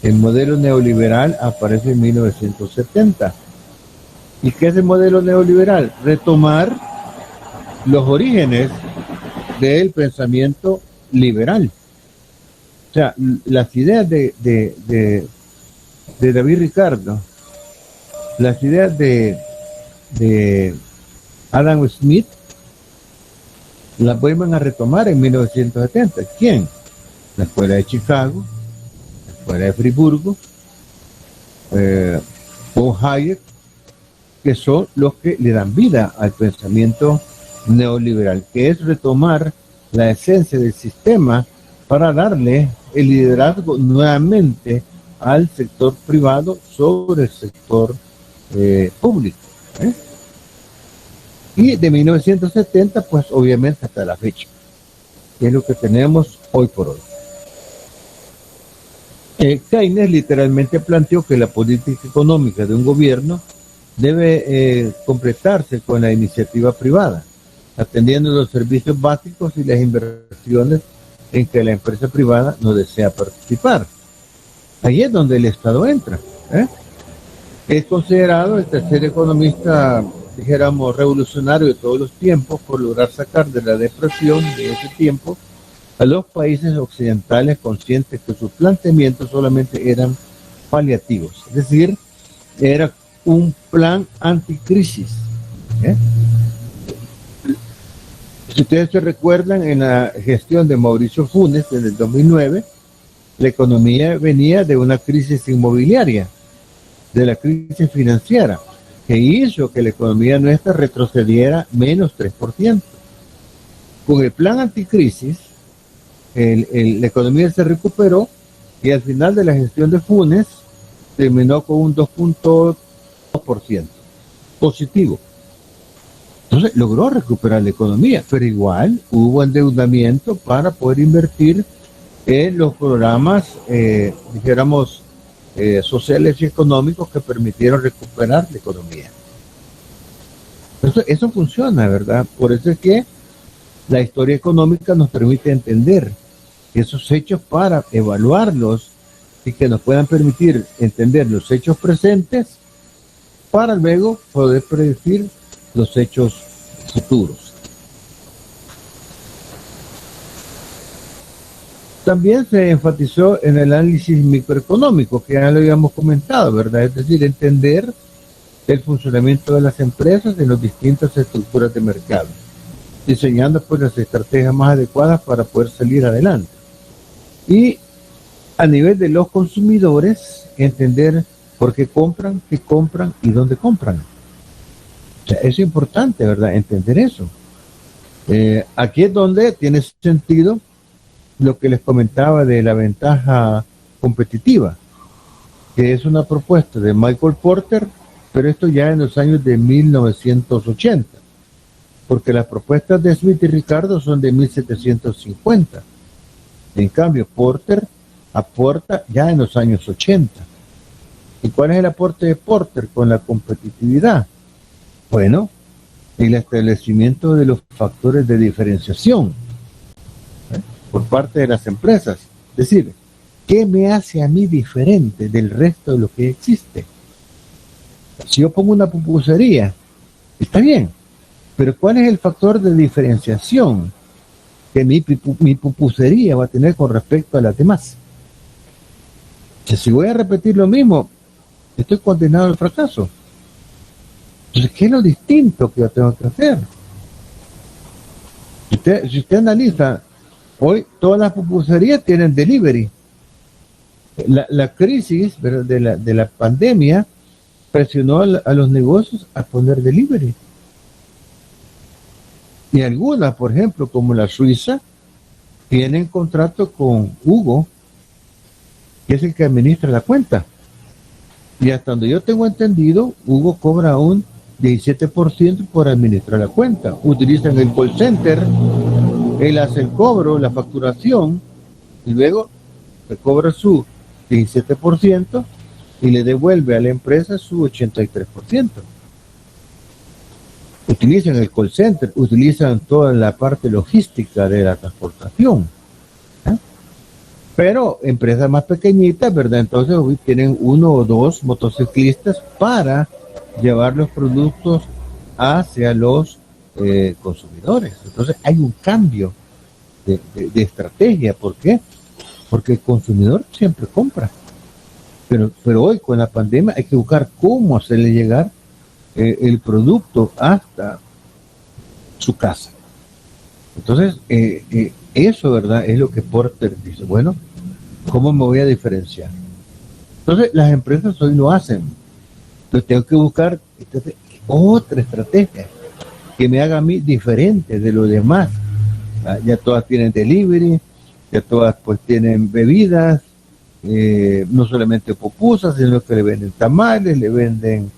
El modelo neoliberal aparece en 1970. ¿Y qué es el modelo neoliberal? Retomar los orígenes del pensamiento liberal. O sea, las ideas de David Ricardo, las ideas de Adam Smith, las vuelven a retomar en 1970. ¿Quién? La Escuela de Chicago, la Escuela de Friburgo, von Hayek, que son los que le dan vida al pensamiento neoliberal, que es retomar la esencia del sistema para darle el liderazgo nuevamente al sector privado sobre el sector público. Y de 1970, pues obviamente hasta la fecha, que es lo que tenemos hoy por hoy. Keynes literalmente planteó que la política económica de un gobierno debe completarse con la iniciativa privada, atendiendo los servicios básicos y las inversiones en que la empresa privada no desea participar. Ahí es donde el Estado entra. Es considerado el tercer economista, dijéramos, revolucionario de todos los tiempos, por lograr sacar de la depresión de ese tiempo a los países occidentales, conscientes que sus planteamientos solamente eran paliativos, es decir, era un plan anticrisis. Si ustedes se recuerdan, en la gestión de Mauricio Funes en el 2009, la economía venía de una crisis inmobiliaria, de la crisis financiera, que hizo que la economía nuestra retrocediera menos 3%. Con el plan anticrisis, la economía se recuperó y al final de la gestión de Funes terminó con un 2.2% positivo. Entonces logró recuperar la economía, pero igual hubo endeudamiento para poder invertir en los programas, dijéramos, sociales y económicos que permitieron recuperar la economía. Entonces, eso funciona, ¿verdad? Por eso es que la historia económica nos permite entender esos hechos para evaluarlos y que nos puedan permitir entender los hechos presentes para luego poder predecir los hechos futuros. También se enfatizó en el análisis microeconómico, que ya lo habíamos comentado, ¿verdad? Es decir, entender el funcionamiento de las empresas en las distintas estructuras de mercado, diseñando pues las estrategias más adecuadas para poder salir adelante. Y a nivel de los consumidores, entender por qué compran y dónde compran. O sea, es importante, ¿verdad?, entender eso. Aquí es donde tiene sentido lo que les comentaba de la ventaja competitiva, que es una propuesta de Michael Porter, pero esto ya en los años de 1980, porque las propuestas de Smith y Ricardo son de 1750. En cambio, Porter aporta ya en los años 80. ¿Y cuál es el aporte de Porter con la competitividad? Bueno, el establecimiento de los factores de diferenciación por parte de las empresas. Es decir, ¿qué me hace a mí diferente del resto de lo que existe? Si yo pongo una pupusería, está bien, pero ¿cuál es el factor de diferenciación que mi pupusería va a tener con respecto a las demás? Si voy a repetir lo mismo, estoy condenado al fracaso. Entonces, ¿qué es lo distinto que yo tengo que hacer? Si usted analiza, hoy todas las pupuserías tienen delivery. La crisis, ¿verdad?, de la pandemia presionó a los negocios a poner delivery. Y algunas, por ejemplo, como la Suiza, tienen contrato con Hugo, que es el que administra la cuenta. Y hasta donde yo tengo entendido, Hugo cobra un 17% por administrar la cuenta. Utilizan el call center, él hace el cobro, la facturación, y luego se cobra su 17% y le devuelve a la empresa su 83%. Utilizan el call center, utilizan toda la parte logística de la transportación. Pero empresas más pequeñitas, ¿verdad? Entonces hoy tienen 1 o 2 motociclistas para llevar los productos hacia los consumidores. Entonces hay un cambio de estrategia. ¿Por qué? Porque el consumidor siempre compra. Pero hoy con la pandemia hay que buscar cómo hacerle llegar el producto hasta su casa. Entonces, eso, ¿verdad?, es lo que Porter dice. Bueno, ¿cómo me voy a diferenciar? Entonces, las empresas hoy lo hacen. Entonces, tengo que buscar otra estrategia que me haga a mí diferente de los demás. Ya todas tienen delivery, ya todas pues tienen bebidas, no solamente pupusas, sino que le venden tamales, le venden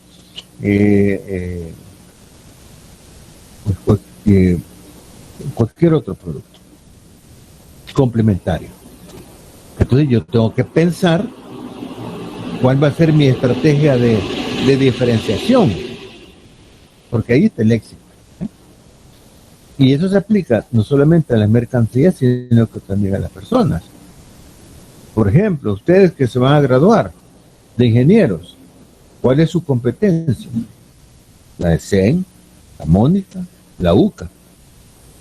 cualquier otro producto complementario. Entonces yo tengo que pensar cuál va a ser mi estrategia de diferenciación, porque ahí está el éxito. Y eso se aplica no solamente a las mercancías, sino que también a las personas. Por ejemplo, ustedes que se van a graduar de ingenieros, ¿cuál es su competencia? La de CEN, la Mónica, la UCA.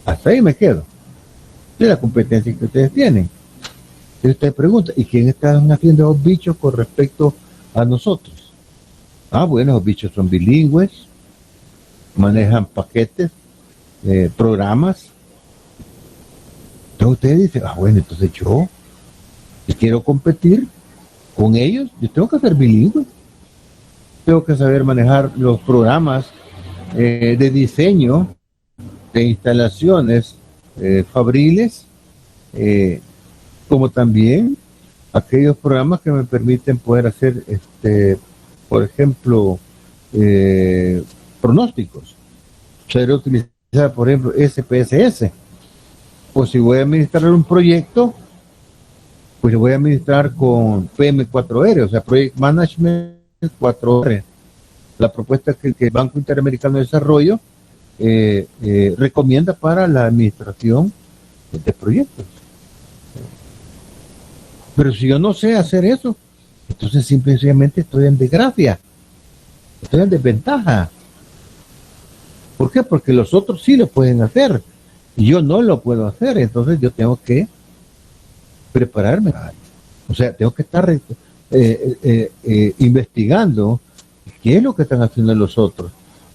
Hasta ahí me quedo. Es la competencia que ustedes tienen. Y usted pregunta, ¿y quién están haciendo los bichos con respecto a nosotros? Bueno, los bichos son bilingües, manejan paquetes, programas. Entonces ustedes dicen, bueno, entonces yo, si quiero competir con ellos, yo tengo que ser bilingüe. Tengo que saber manejar los programas de diseño de instalaciones fabriles, como también aquellos programas que me permiten poder hacer, por ejemplo, pronósticos. Saber utilizar, por ejemplo, SPSS. O si voy a administrar un proyecto, pues lo voy a administrar con PM4R, o sea, Project Management 4R. La propuesta que el Banco Interamericano de Desarrollo recomienda para la administración de proyectos. Pero si yo no sé hacer eso, entonces simplemente estoy en desgracia, estoy en desventaja. ¿Por qué? Porque los otros sí lo pueden hacer y yo no lo puedo hacer. Entonces yo tengo que prepararme, o sea, tengo que estar investigando qué es lo que están haciendo los otros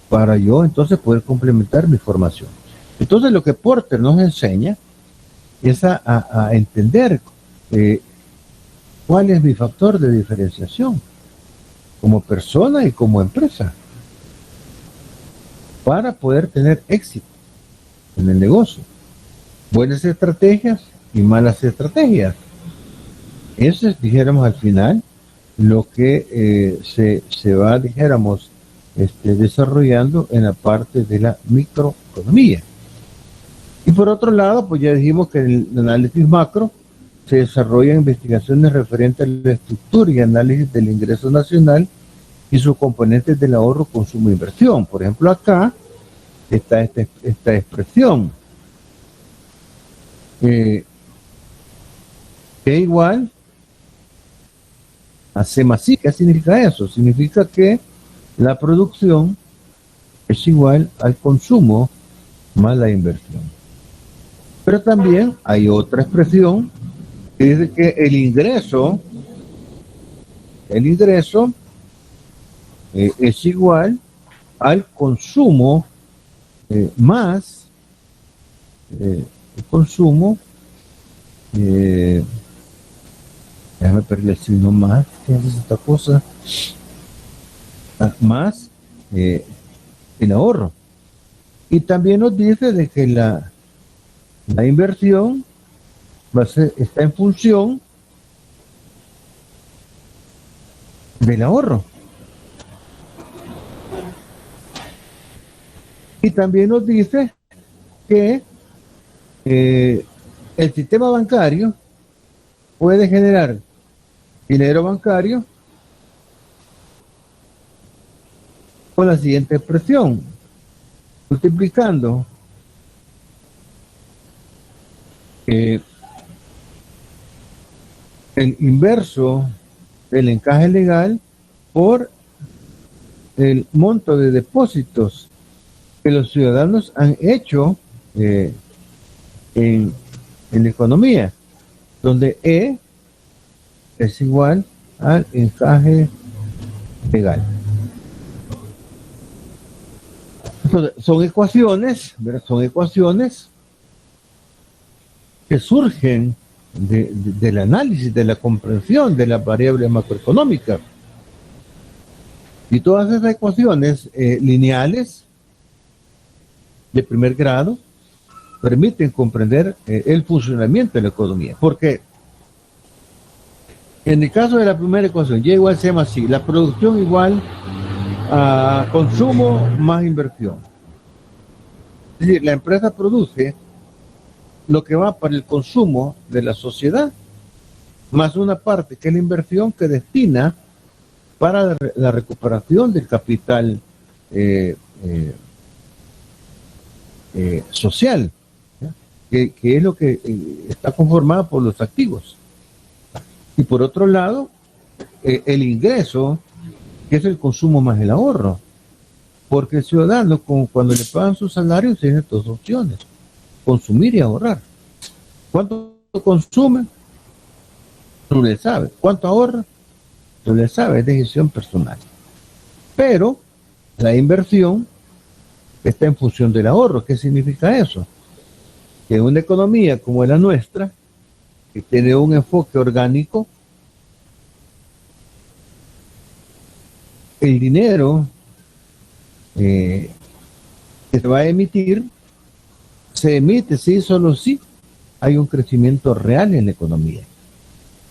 para yo entonces poder complementar mi formación. Entonces lo que Porter nos enseña es a entender cuál es mi factor de diferenciación como persona y como empresa para poder tener éxito en el negocio. Buenas estrategias y malas estrategias. Eso es, dijéramos, al final lo que se va, dijéramos, desarrollando en la parte de la microeconomía. Y por otro lado, pues ya dijimos que en el análisis macro se desarrollan investigaciones referentes a la estructura y análisis del ingreso nacional y sus componentes del ahorro, consumo e inversión. Por ejemplo, acá está esta expresión. Que igual a C más I. ¿Qué significa eso? Significa que la producción es igual al consumo más la inversión. Pero también hay otra expresión que dice que el ingreso es igual al consumo más el consumo déjame perder el signo más, ¿qué es esta cosa? Más el ahorro. Y también nos dice de que la inversión está en función del ahorro. Y también nos dice que el sistema bancario puede generar dinero bancario con la siguiente expresión: multiplicando el inverso del encaje legal por el monto de depósitos que los ciudadanos han hecho en la economía, donde E es igual al encaje legal. Entonces, son ecuaciones, ¿verdad? Son ecuaciones que surgen del análisis, de la comprensión de las variables macroeconómicas. Y todas esas ecuaciones lineales de primer grado permiten comprender el funcionamiento de la economía. Porque en el caso de la primera ecuación, Y igual C más I, la producción igual a consumo más inversión. Es decir, la empresa produce lo que va para el consumo de la sociedad, más una parte que es la inversión que destina para la recuperación del capital social, que es lo que está conformado por los activos. Y por otro lado, el ingreso, que es el consumo más el ahorro, porque el ciudadano cuando le pagan sus salarios tiene dos opciones: consumir y ahorrar. ¿Cuánto consume? Tú le sabes. ¿Cuánto ahorra? Tú le sabes, es decisión personal. Pero la inversión está en función del ahorro. ¿Qué significa eso? Que una economía como la nuestra, que tiene un enfoque orgánico, el dinero que se va a emitir, se emite sí, solo sí hay un crecimiento real en la economía.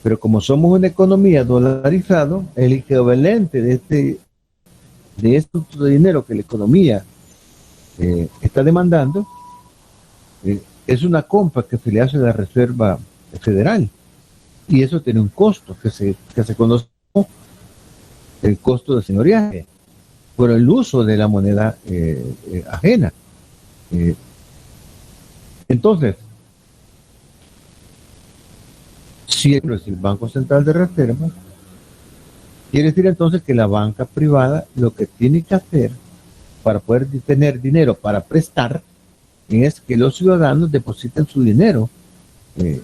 Pero como somos una economía dolarizada, el equivalente de este dinero que la economía está demandando es una compra que se le hace a la Reserva Federal, y eso tiene un costo que se conoce como el costo de señoreaje por el uso de la moneda ajena. Entonces, si es el Banco Central de Reserva, quiere decir entonces que la banca privada lo que tiene que hacer para poder tener dinero para prestar es que los ciudadanos depositen su dinero en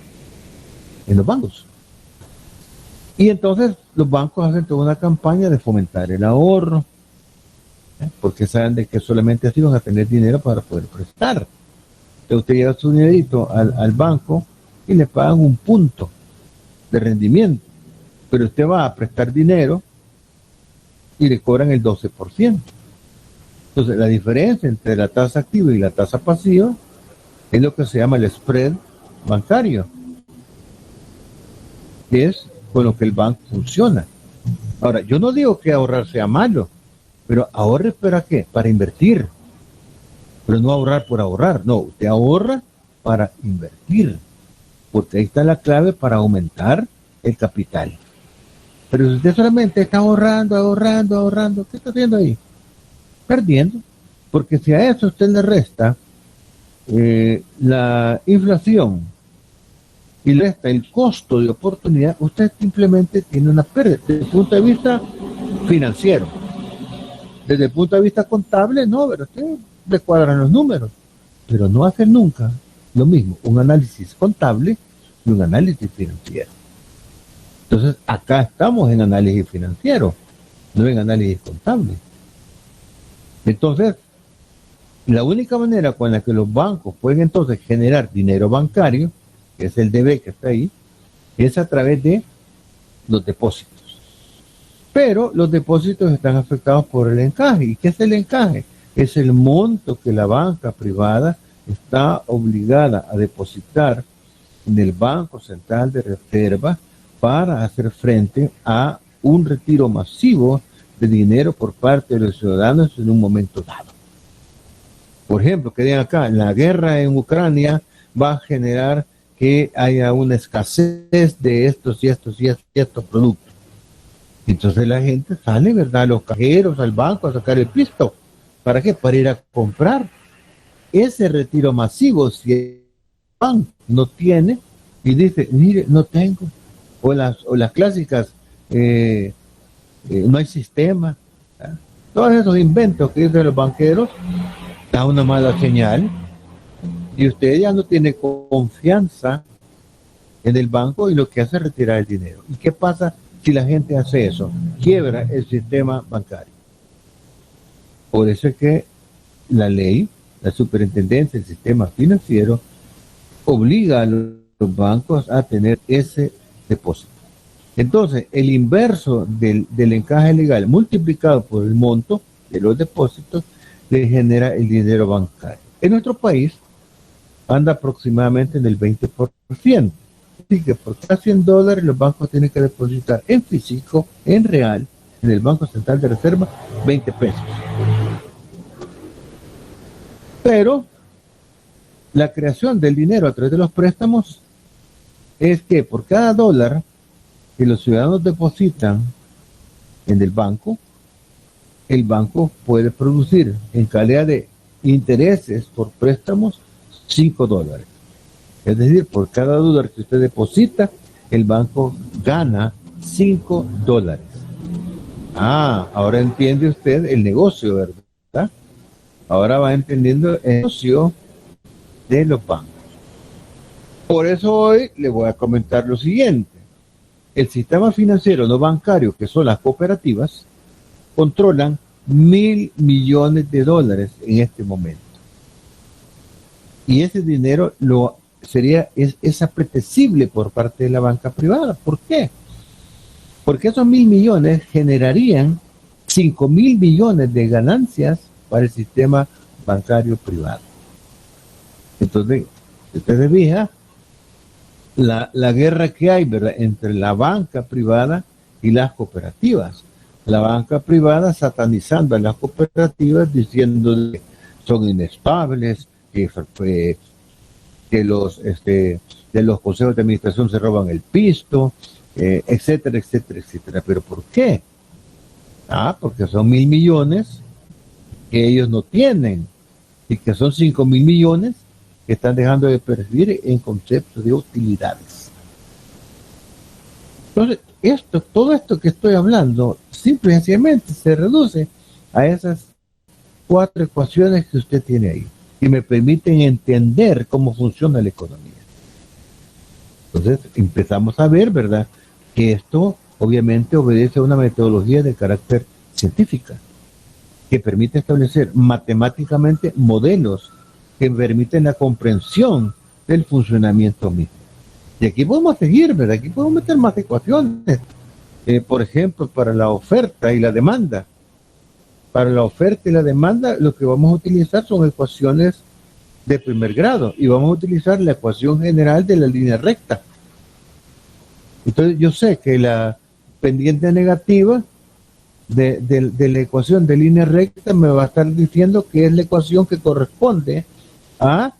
los bancos. Y entonces los bancos hacen toda una campaña de fomentar el ahorro, porque saben de que solamente así van a tener dinero para poder prestar. Entonces usted lleva su dinerito al banco y le pagan un punto de rendimiento, pero usted va a prestar dinero y le cobran el 12%. Entonces la diferencia entre la tasa activa y la tasa pasiva es lo que se llama el spread bancario, que es con lo que el banco funciona. Ahora, yo no digo que ahorrar sea malo, pero ahorre para qué, para invertir, pero no ahorrar por ahorrar. No, usted ahorra para invertir, porque ahí está la clave para aumentar el capital. Pero si usted solamente está ahorrando, ¿qué está haciendo ahí? Perdiendo, porque si a eso usted le resta la inflación y le resta el costo de oportunidad, usted simplemente tiene una pérdida desde el punto de vista financiero. Desde el punto de vista contable, no, pero usted le cuadran los números, pero no hace nunca lo mismo un análisis contable y un análisis financiero. Entonces, acá estamos en análisis financiero, no en análisis contable. Entonces, la única manera con la que los bancos pueden entonces generar dinero bancario, que es el DB que está ahí, es a través de los depósitos. Pero los depósitos están afectados por el encaje. ¿Y qué es el encaje? Es el monto que la banca privada está obligada a depositar en el Banco Central de Reserva para hacer frente a un retiro masivo de dinero por parte de los ciudadanos en un momento dado. Por ejemplo, que digan acá, la guerra en Ucrania va a generar que haya una escasez de estos y estos productos. Entonces la gente sale, ¿verdad?, a los cajeros, al banco, a sacar el pisto. ¿Para qué? Para ir a comprar. Ese retiro masivo, si el banco no tiene y dice, mire, no tengo, o las clásicas, no hay sistema, ¿verdad? Todos esos inventos que dicen los banqueros, da una mala señal y usted ya no tiene confianza en el banco y lo que hace es retirar el dinero. ¿Y qué pasa si la gente hace eso? Quiebra el sistema bancario. Por eso es que la ley, la superintendencia del sistema financiero, obliga a los bancos a tener ese depósito. Entonces, el inverso del encaje legal multiplicado por el monto de los depósitos le genera el dinero bancario. En nuestro país anda aproximadamente en el 20%. Así que por cada $100 los bancos tienen que depositar en físico, en real, en el Banco Central de Reserva, 20 pesos. Pero la creación del dinero a través de los préstamos es que por cada $1 que los ciudadanos depositan en el banco puede producir en calidad de intereses por préstamos $5. Es decir, por cada $1 que usted deposita, el banco gana $5. Ahora entiende usted el negocio, ¿verdad? Ahora va entendiendo el negocio de los bancos. Por eso hoy le voy a comentar lo siguiente. El sistema financiero no bancario, que son las cooperativas, controlan $1.000 millones en este momento. Y ese dinero es apetecible por parte de la banca privada. ¿Por qué? Porque esos 1.000 millones generarían 5.000 millones de ganancias para el sistema bancario privado. Entonces, si usted se fija, la guerra que hay, ¿verdad?, entre la banca privada y las cooperativas. La banca privada satanizando a las cooperativas, diciendo que son inestables, que de los consejos de administración se roban el pisto, etcétera, etcétera, etcétera. ¿Pero por qué? Porque son 1.000 millones que ellos no tienen y que son 5.000 millones que están dejando de percibir en concepto de utilidades. Entonces, todo esto que estoy hablando, simple y sencillamente se reduce a esas 4 ecuaciones que usted tiene ahí y me permiten entender cómo funciona la economía. Entonces, empezamos a ver, ¿verdad?, que esto obviamente obedece a una metodología de carácter científica que permite establecer matemáticamente modelos que permiten la comprensión del funcionamiento mismo. Y aquí podemos seguir, ¿verdad? Aquí podemos meter más ecuaciones. Por ejemplo, para la oferta y la demanda. Para la oferta y la demanda, lo que vamos a utilizar son ecuaciones de primer grado y vamos a utilizar la ecuación general de la línea recta. Entonces, yo sé que la pendiente negativa de la ecuación de línea recta me va a estar diciendo que es la ecuación que corresponde a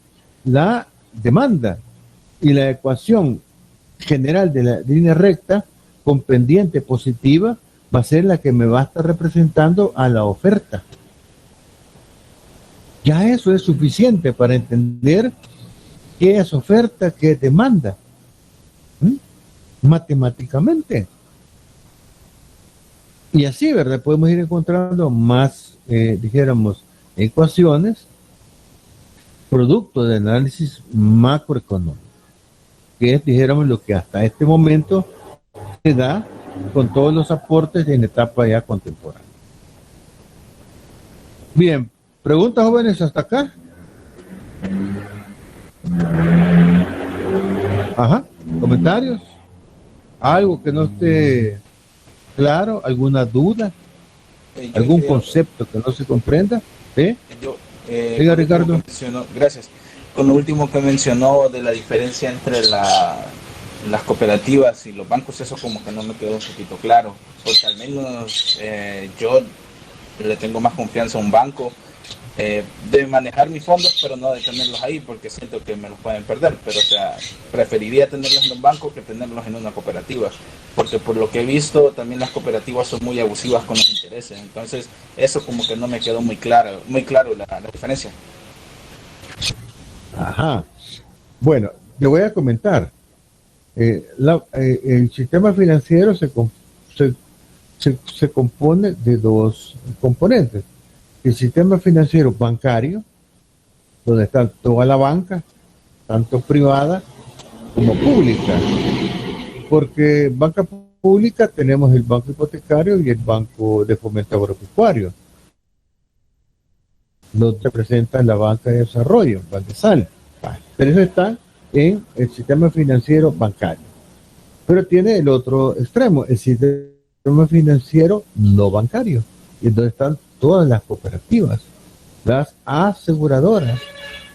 la demanda, y la ecuación general de la línea recta con pendiente positiva va a ser la que me va a estar representando a la oferta. Ya eso es suficiente para entender qué es oferta, qué es demanda. Matemáticamente. Y así, ¿verdad? Podemos ir encontrando más, dijéramos, ecuaciones producto de análisis macroeconómico, que es, dijéramos, lo que hasta este momento se da con todos los aportes en etapa ya contemporánea. Bien, ¿preguntas, jóvenes, hasta acá? Ajá, ¿comentarios? ¿Algo que no esté claro? ¿Alguna duda? Yo ¿Algún creo- concepto que no se comprenda? ¿Eh? Yo, Diga, con lo último Ricardo. que mencionó- gracias. Con lo último que mencionó de la diferencia entre las cooperativas y los bancos, eso como que no me quedó un poquito claro, porque al menos yo le tengo más confianza a un banco de manejar mis fondos, pero no de tenerlos ahí, porque siento que me los pueden perder. Pero, o sea, preferiría tenerlos en un banco que tenerlos en una cooperativa, porque por lo que he visto, también las cooperativas son muy abusivas con los intereses. Entonces, eso como que no me quedó muy claro la diferencia. Ajá. Bueno, le voy a comentar. El sistema financiero se compone de dos componentes. El sistema financiero bancario, donde está toda la banca, tanto privada como pública. Porque banca pública tenemos el banco hipotecario y el banco de fomento agropecuario, donde representa la banca de desarrollo, Bandesal. Pero eso está en el sistema financiero bancario. Pero tiene el otro extremo, el sistema financiero no bancario, y donde están todas las cooperativas, las aseguradoras,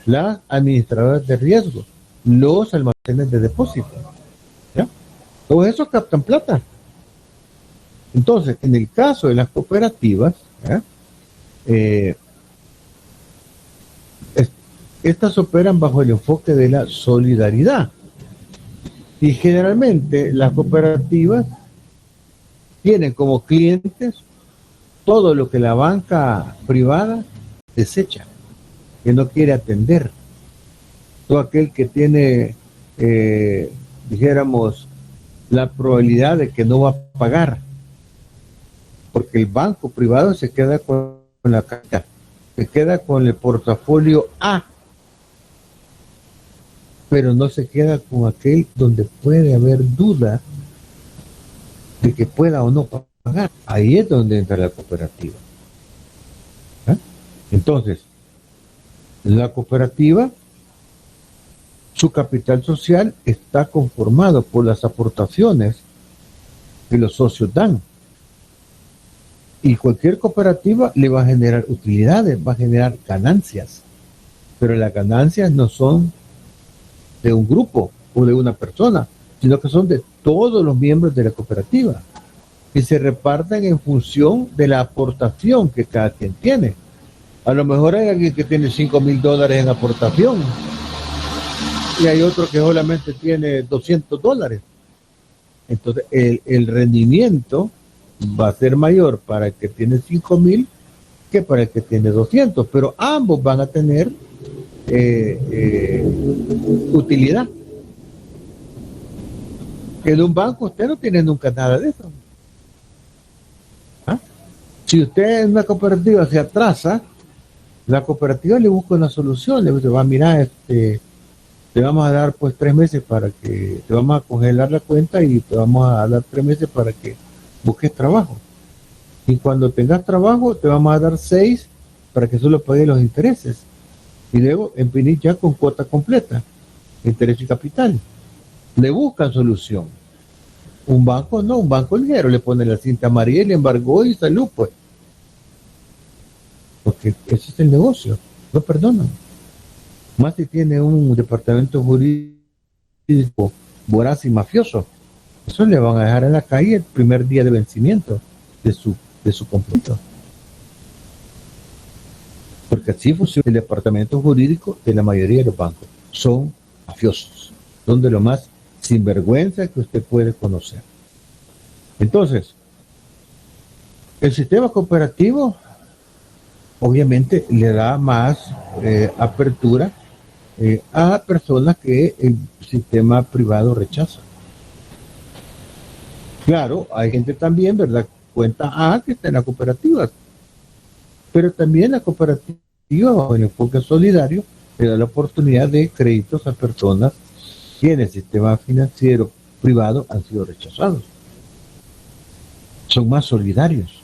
las administradoras de riesgo, los almacenes de depósito. ¿Ya? Todos esos captan plata. Entonces, en el caso de las cooperativas, ¿ya? Estas operan bajo el enfoque de la solidaridad. Y generalmente las cooperativas tienen como clientes todo lo que la banca privada desecha, que no quiere atender. Todo aquel que tiene, dijéramos, la probabilidad de que no va a pagar, porque el banco privado se queda con la carta, se queda con el portafolio A, pero no se queda con aquel donde puede haber duda de que pueda o no pagar. Ahí es donde entra la cooperativa. ¿Ah? Entonces, la cooperativa, su capital social está conformado por las aportaciones que los socios dan. Y cualquier cooperativa le va a generar utilidades, va a generar ganancias. Pero las ganancias no son de un grupo o de una persona, sino que son de todos los miembros de la cooperativa y se reparten en función de la aportación que cada quien tiene. A lo mejor hay alguien que tiene $5,000 en aportación y hay otro que solamente tiene $200. Entonces el rendimiento va a ser mayor para el que tiene 5,000 que para el que tiene 200, pero ambos van a tener utilidad. En un banco usted no tiene nunca nada de eso. ¿Ah? Si usted en una cooperativa se atrasa, la cooperativa le busca una solución, le dice, va a mirar, te vamos a dar pues 3 meses para que, te vamos a congelar la cuenta y te vamos a dar 3 meses para que busques trabajo. Y cuando tengas trabajo, te vamos a dar 6 para que solo pagues los intereses. Y luego empinir ya con cuota completa, interés y capital. Le buscan solución. Un banco no, un banco ligero, le pone la cinta amarilla, le embargó y salud, pues. Porque ese es el negocio, no perdonan. Más si tiene un departamento jurídico voraz y mafioso, eso le van a dejar en la calle el primer día de vencimiento de su compromiso. Porque así funciona el departamento jurídico de la mayoría de los bancos. Son mafiosos, son de lo más sinvergüenza que usted puede conocer. Entonces, el sistema cooperativo obviamente le da más apertura a personas que el sistema privado rechaza. Claro, hay gente también, ¿verdad? Cuenta A que está en las cooperativas, pero también la cooperativa bajo el enfoque solidario le da la oportunidad de créditos a personas que en el sistema financiero privado han sido rechazados. Son más solidarios.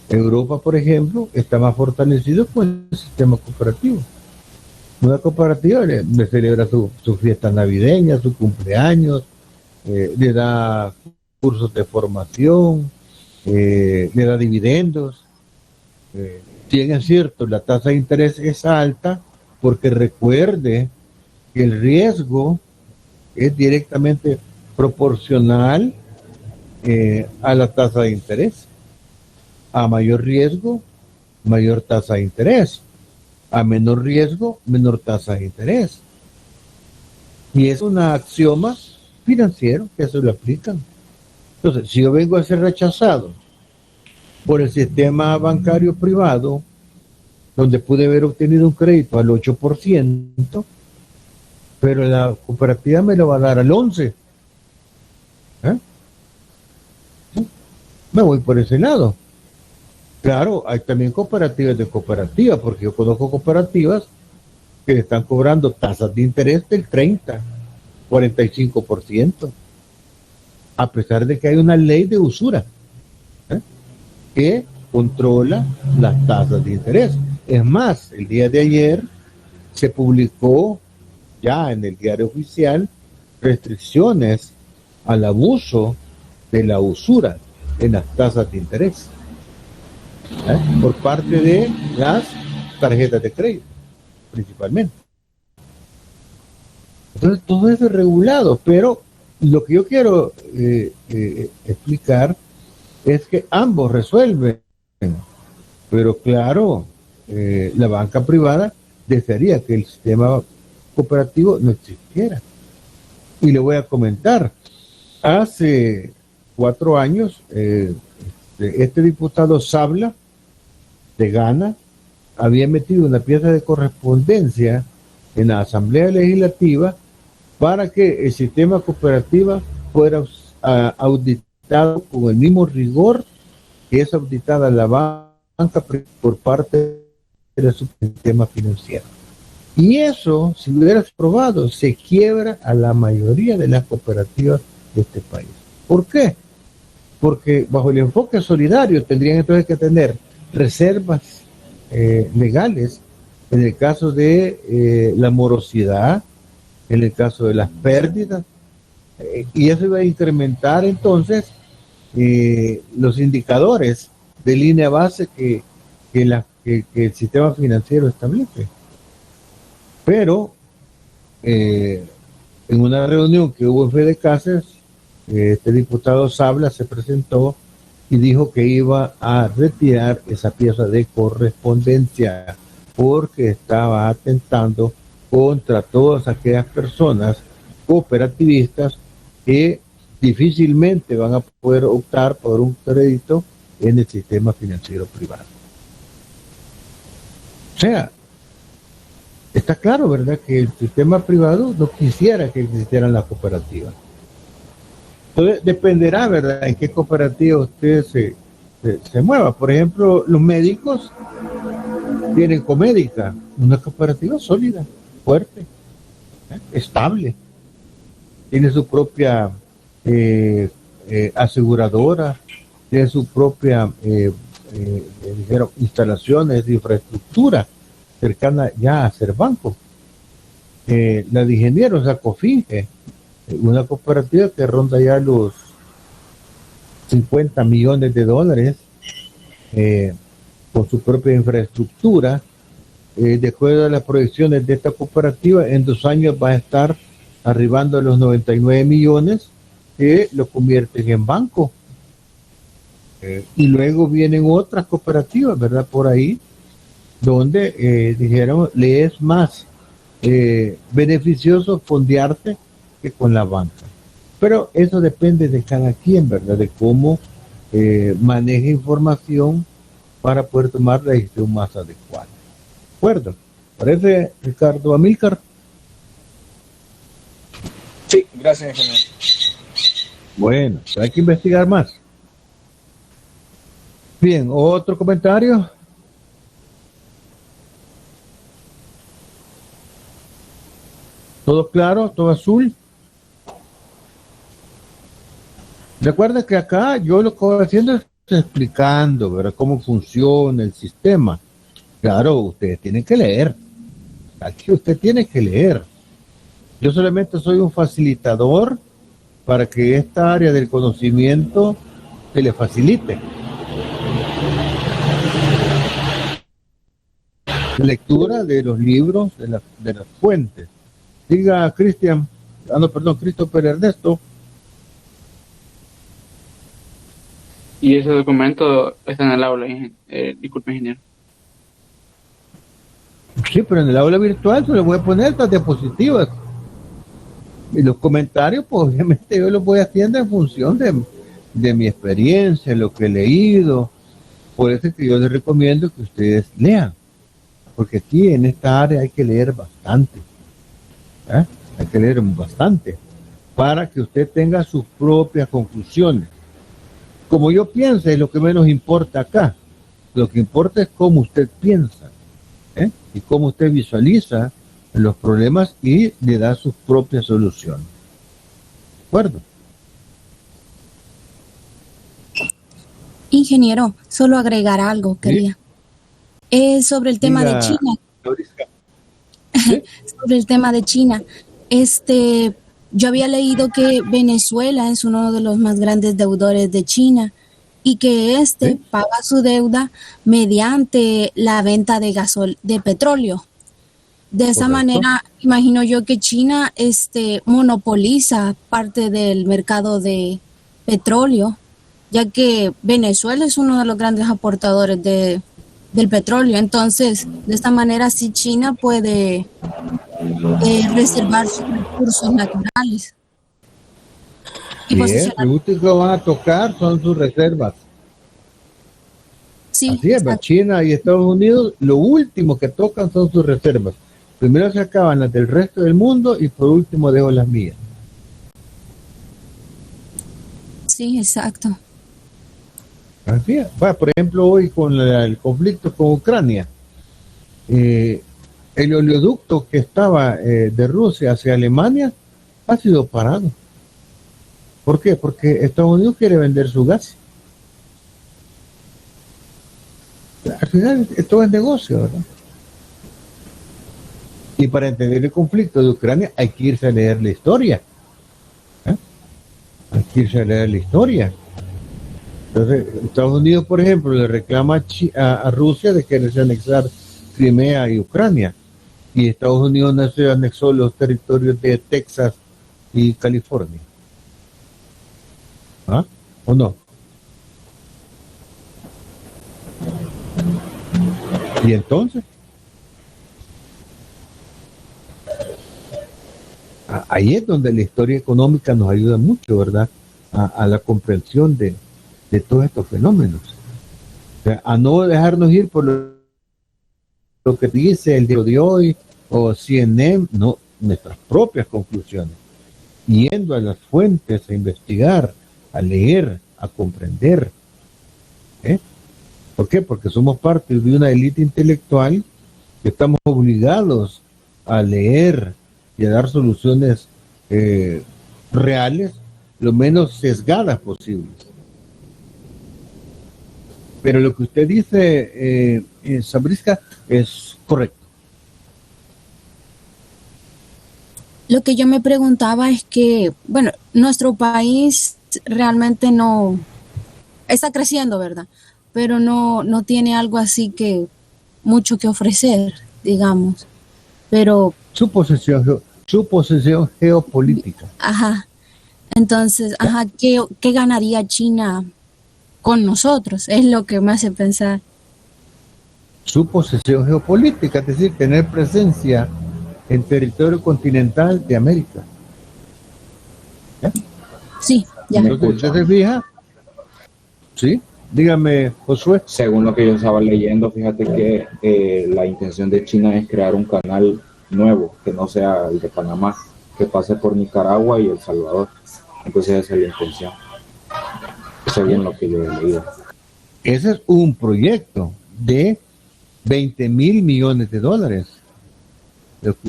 Europa, por ejemplo, está más fortalecido con el sistema cooperativo. Una cooperativa le celebra su fiesta navideña, su cumpleaños, le da cursos de formación, le da dividendos. Si bien es cierto, la tasa de interés es alta, porque recuerde que el riesgo es directamente proporcional a la tasa de interés. A mayor riesgo, mayor tasa de interés. A menor riesgo, menor tasa de interés. Y es un axioma financiero que se lo aplican. Entonces, si yo vengo a ser rechazado por el sistema bancario privado, donde pude haber obtenido un crédito al 8%, pero la cooperativa me lo va a dar al 11%. Me voy por ese lado. Claro, hay también cooperativas de cooperativas, porque yo conozco cooperativas que están cobrando tasas de interés del 30, 45%, a pesar de que hay una ley de usura que controla las tasas de interés. Es más, el día de ayer se publicó ya en el diario oficial restricciones al abuso de la usura en las tasas de interés por parte de las tarjetas de crédito, principalmente. Entonces, todo eso es regulado, pero lo que yo quiero explicar es que ambos resuelven, pero claro, la banca privada desearía que el sistema cooperativo no existiera. Y le voy a comentar, hace 4 años, este diputado Sabla, de Ghana, había metido una pieza de correspondencia en la Asamblea Legislativa para que el sistema cooperativo fuera auditado con el mismo rigor que es auditada la banca por parte del sistema financiero. Y eso, si lo hubieras probado, se quiebra a la mayoría de las cooperativas de este país. ¿Por qué? Porque bajo el enfoque solidario tendrían entonces que tener reservas legales en el caso de la morosidad, en el caso de las pérdidas, y eso iba a incrementar entonces los indicadores de línea base que el sistema financiero establece. Pero en una reunión que hubo en Fede Casas, este diputado Sabla se presentó y dijo que iba a retirar esa pieza de correspondencia porque estaba atentando contra todas aquellas personas cooperativistas que difícilmente van a poder optar por un crédito en el sistema financiero privado. O sea, está claro, ¿verdad?, que el sistema privado no quisiera que existieran las cooperativas. Entonces, dependerá, ¿verdad?, en qué cooperativa usted se mueva. Por ejemplo, los médicos tienen Comédica, una cooperativa sólida, fuerte, estable. Tiene su propia aseguradora, tiene su propia instalaciones de infraestructura cercana ya a ser banco. La de ingenieros, la COFINGE, una cooperativa que ronda ya los 50 millones de dólares con su propia infraestructura. De acuerdo a las proyecciones de esta cooperativa, en 2 años va a estar arribando a los 99 millones que lo convierten en banco. Y luego vienen otras cooperativas, ¿verdad?, por ahí, donde dijeron, le es más beneficioso fondearse que con la banca. Pero eso depende de cada quien, ¿verdad?, de cómo maneje información para poder tomar la decisión más adecuada. ¿De acuerdo? ¿Parece, Ricardo Amílcar? Sí, gracias, ingeniero. Bueno, hay que investigar más. Bien, ¿otro comentario? ¿Todo claro? ¿Todo azul? Recuerda que acá yo lo que voy haciendo es explicando, ¿verdad?, cómo funciona el sistema. Claro, ustedes tienen que leer. Aquí usted tiene que leer. Yo solamente soy un facilitador para que esta área del conocimiento se le facilite. Lectura de los libros, de las fuentes. Diga Cristian, Christopher Ernesto. Y ese documento está en el aula, disculpe, ingeniero. Sí, pero en el aula virtual se le voy a poner estas diapositivas. Y los comentarios, pues obviamente yo los voy haciendo en función de mi experiencia, lo que he leído. Por eso es que yo les recomiendo que ustedes lean. Porque aquí en esta área hay que leer bastante. Hay que leer bastante para que usted tenga sus propias conclusiones. Como yo pienso, es lo que menos importa acá. Lo que importa es cómo usted piensa y cómo usted visualiza los problemas y le da sus propias soluciones. ¿De acuerdo? Ingeniero, solo agregar algo, quería. Sobre el tema de China. ¿Sí? Sobre el tema de China. Yo había leído que Venezuela es uno de los más grandes deudores de China y que ¿sí? paga su deuda mediante la venta de petróleo. De esa manera, imagino yo que China monopoliza parte del mercado de petróleo, ya que Venezuela es uno de los grandes aportadores del petróleo. Entonces, de esta manera sí China puede reservar sus recursos naturales. Y lo último que van a tocar son sus reservas. Sí, así es, China y Estados Unidos, lo último que tocan son sus reservas. Primero se acaban las del resto del mundo y por último dejo las mías. Sí, exacto. Así es. Por ejemplo, hoy con el conflicto con Ucrania, el oleoducto que estaba de Rusia hacia Alemania ha sido parado. ¿Por qué? Porque Estados Unidos quiere vender su gas. Al final, esto es negocio, ¿verdad? Y para entender el conflicto de Ucrania hay que irse a leer la historia. Hay que irse a leer la historia. Entonces, Estados Unidos, por ejemplo, le reclama a Rusia de quererse anexar Crimea y Ucrania. Y Estados Unidos no se anexó los territorios de Texas y California. ¿Ah? ¿O no? ¿Y entonces? Ahí es donde la historia económica nos ayuda mucho, ¿verdad? A la comprensión de todos estos fenómenos. O sea, a no dejarnos ir por lo que dice el diario de hoy o CNN, no, nuestras propias conclusiones. Yendo a las fuentes, a investigar, a leer, a comprender. ¿Por qué? Porque somos parte de una élite intelectual que estamos obligados a leer y a dar soluciones reales, lo menos sesgadas posibles. Pero lo que usted dice, Zabrisca, es correcto. Lo que yo me preguntaba es que, bueno, nuestro país realmente no está creciendo, ¿verdad? Pero no tiene algo así que mucho que ofrecer, digamos. Pero su posición geopolítica. Ajá. Entonces, ¿qué ganaría China con nosotros? Es lo que me hace pensar. Su posición geopolítica, es decir, tener presencia en territorio continental de América. ¿Ya? Sí, ya. Entonces, ¿usted se fija? Sí, dígame, Josué. Según lo que yo estaba leyendo, fíjate que la intención de China es crear un canal nuevo, que no sea el de Panamá, que pase por Nicaragua y El Salvador. Entonces esa es la intención. Eso es bien lo que yo he leído. Ese es un proyecto de 20,000 millones de dólares,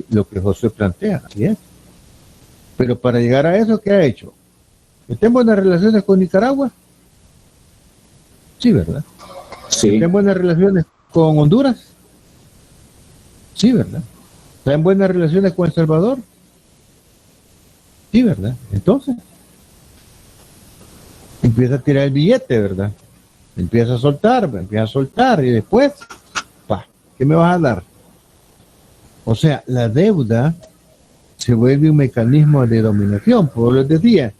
lo que José plantea, así es. Pero para llegar a eso, ¿qué ha hecho? ¿Está en buenas relaciones con Nicaragua? Sí, ¿verdad? Sí. ¿Está en buenas relaciones con Honduras? Sí, ¿verdad? ¿Está en buenas relaciones con El Salvador? Sí, ¿verdad? Entonces, empieza a tirar el billete, ¿verdad? Empieza a soltar y después, ¿qué me vas a dar? O sea, la deuda se vuelve un mecanismo de dominación. Por lo que decía,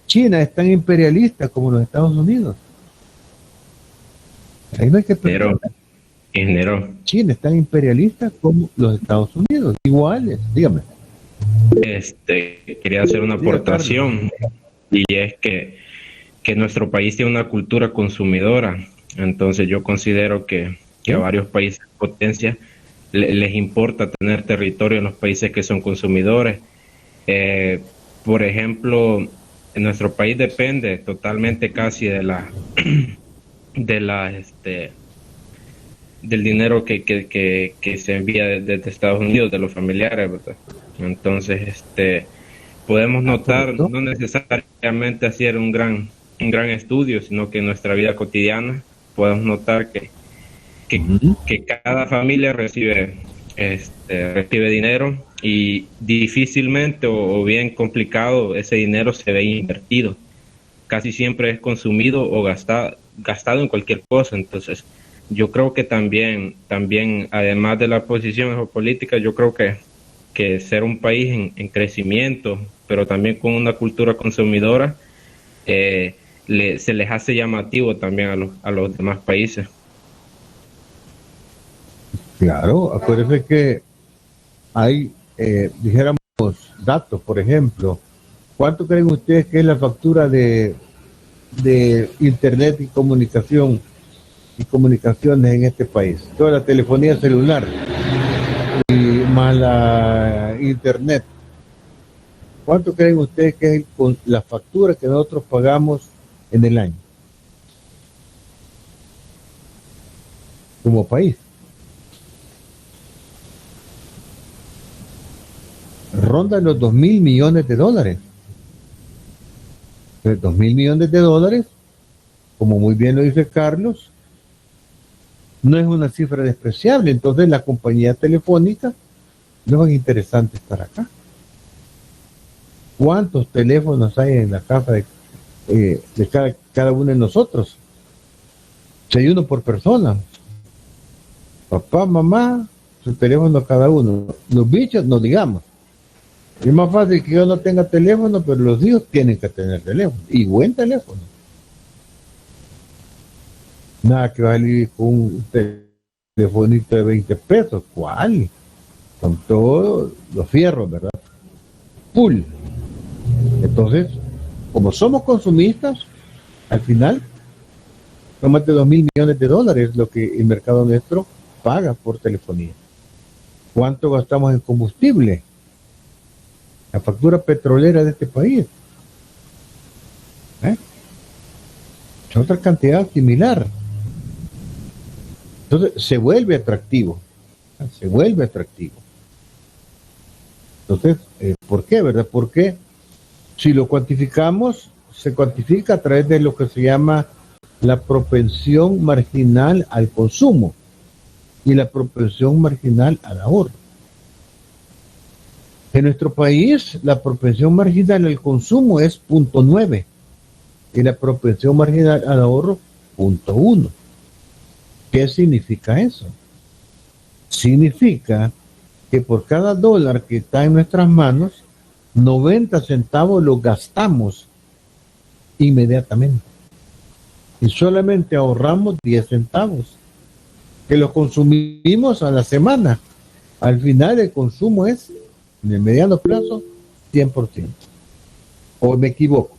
China es tan imperialista como los Estados Unidos. Ahí no hay que pensar. China es tan imperialista como los Estados Unidos, iguales, dígame. Quería hacer una aportación, y es que nuestro país tiene una cultura consumidora. Entonces yo considero que a varios países potencia les importa tener territorio en los países que son consumidores. Por ejemplo, en nuestro país depende totalmente casi del dinero que se envía desde Estados Unidos, de los familiares, ¿verdad? Entonces, podemos notar, no necesariamente hacer un gran estudio, sino que en nuestra vida cotidiana podemos notar que cada familia recibe dinero, y difícilmente o bien complicado ese dinero se ve invertido. Casi siempre es consumido o gastado en cualquier cosa. Entonces, yo creo que también además de la posición geopolítica, yo creo que ser un país en crecimiento, pero también con una cultura consumidora, se les hace llamativo también a los demás países. Claro, acuérdense que hay, dijéramos, datos, por ejemplo, ¿cuánto creen ustedes que es la factura de internet y comunicaciones en este país? Toda la telefonía celular y más la internet. ¿Cuánto creen ustedes que es la factura que nosotros pagamos en el año como país? Ronda los $2,000 millones. 2,000 millones de dólares, como muy bien lo dice Carlos, no es una cifra despreciable. Entonces la compañía telefónica no es interesante estar acá. ¿Cuántos teléfonos hay en la casa de cada uno de nosotros? Si hay uno por persona. Papá, mamá, su teléfono cada uno. Los bichos, no digamos. Es más fácil que yo no tenga teléfono, pero los hijos tienen que tener teléfono. Y buen teléfono. Nada que vale con un telefonito de 20 pesos. ¿Cuál? Con todos los fierros, ¿verdad? Full. Entonces, como somos consumistas, al final, son más de $2,000 millones de dólares lo que el mercado nuestro paga por telefonía. ¿Cuánto gastamos en combustible? La factura petrolera de este país. Es otra cantidad similar. Entonces, se vuelve atractivo. Entonces, ¿por qué, verdad? Porque si lo cuantificamos, se cuantifica a través de lo que se llama la propensión marginal al consumo y la propensión marginal al ahorro. En nuestro país, la propensión marginal al consumo es 0.9 y la propensión marginal al ahorro 0.1. ¿Qué significa eso? Significa que por cada dólar que está en nuestras manos, 90 centavos lo gastamos inmediatamente y solamente ahorramos 10 centavos que los consumimos a la semana. Al final el consumo es, en el mediano plazo, 100%. ¿O me equivoco?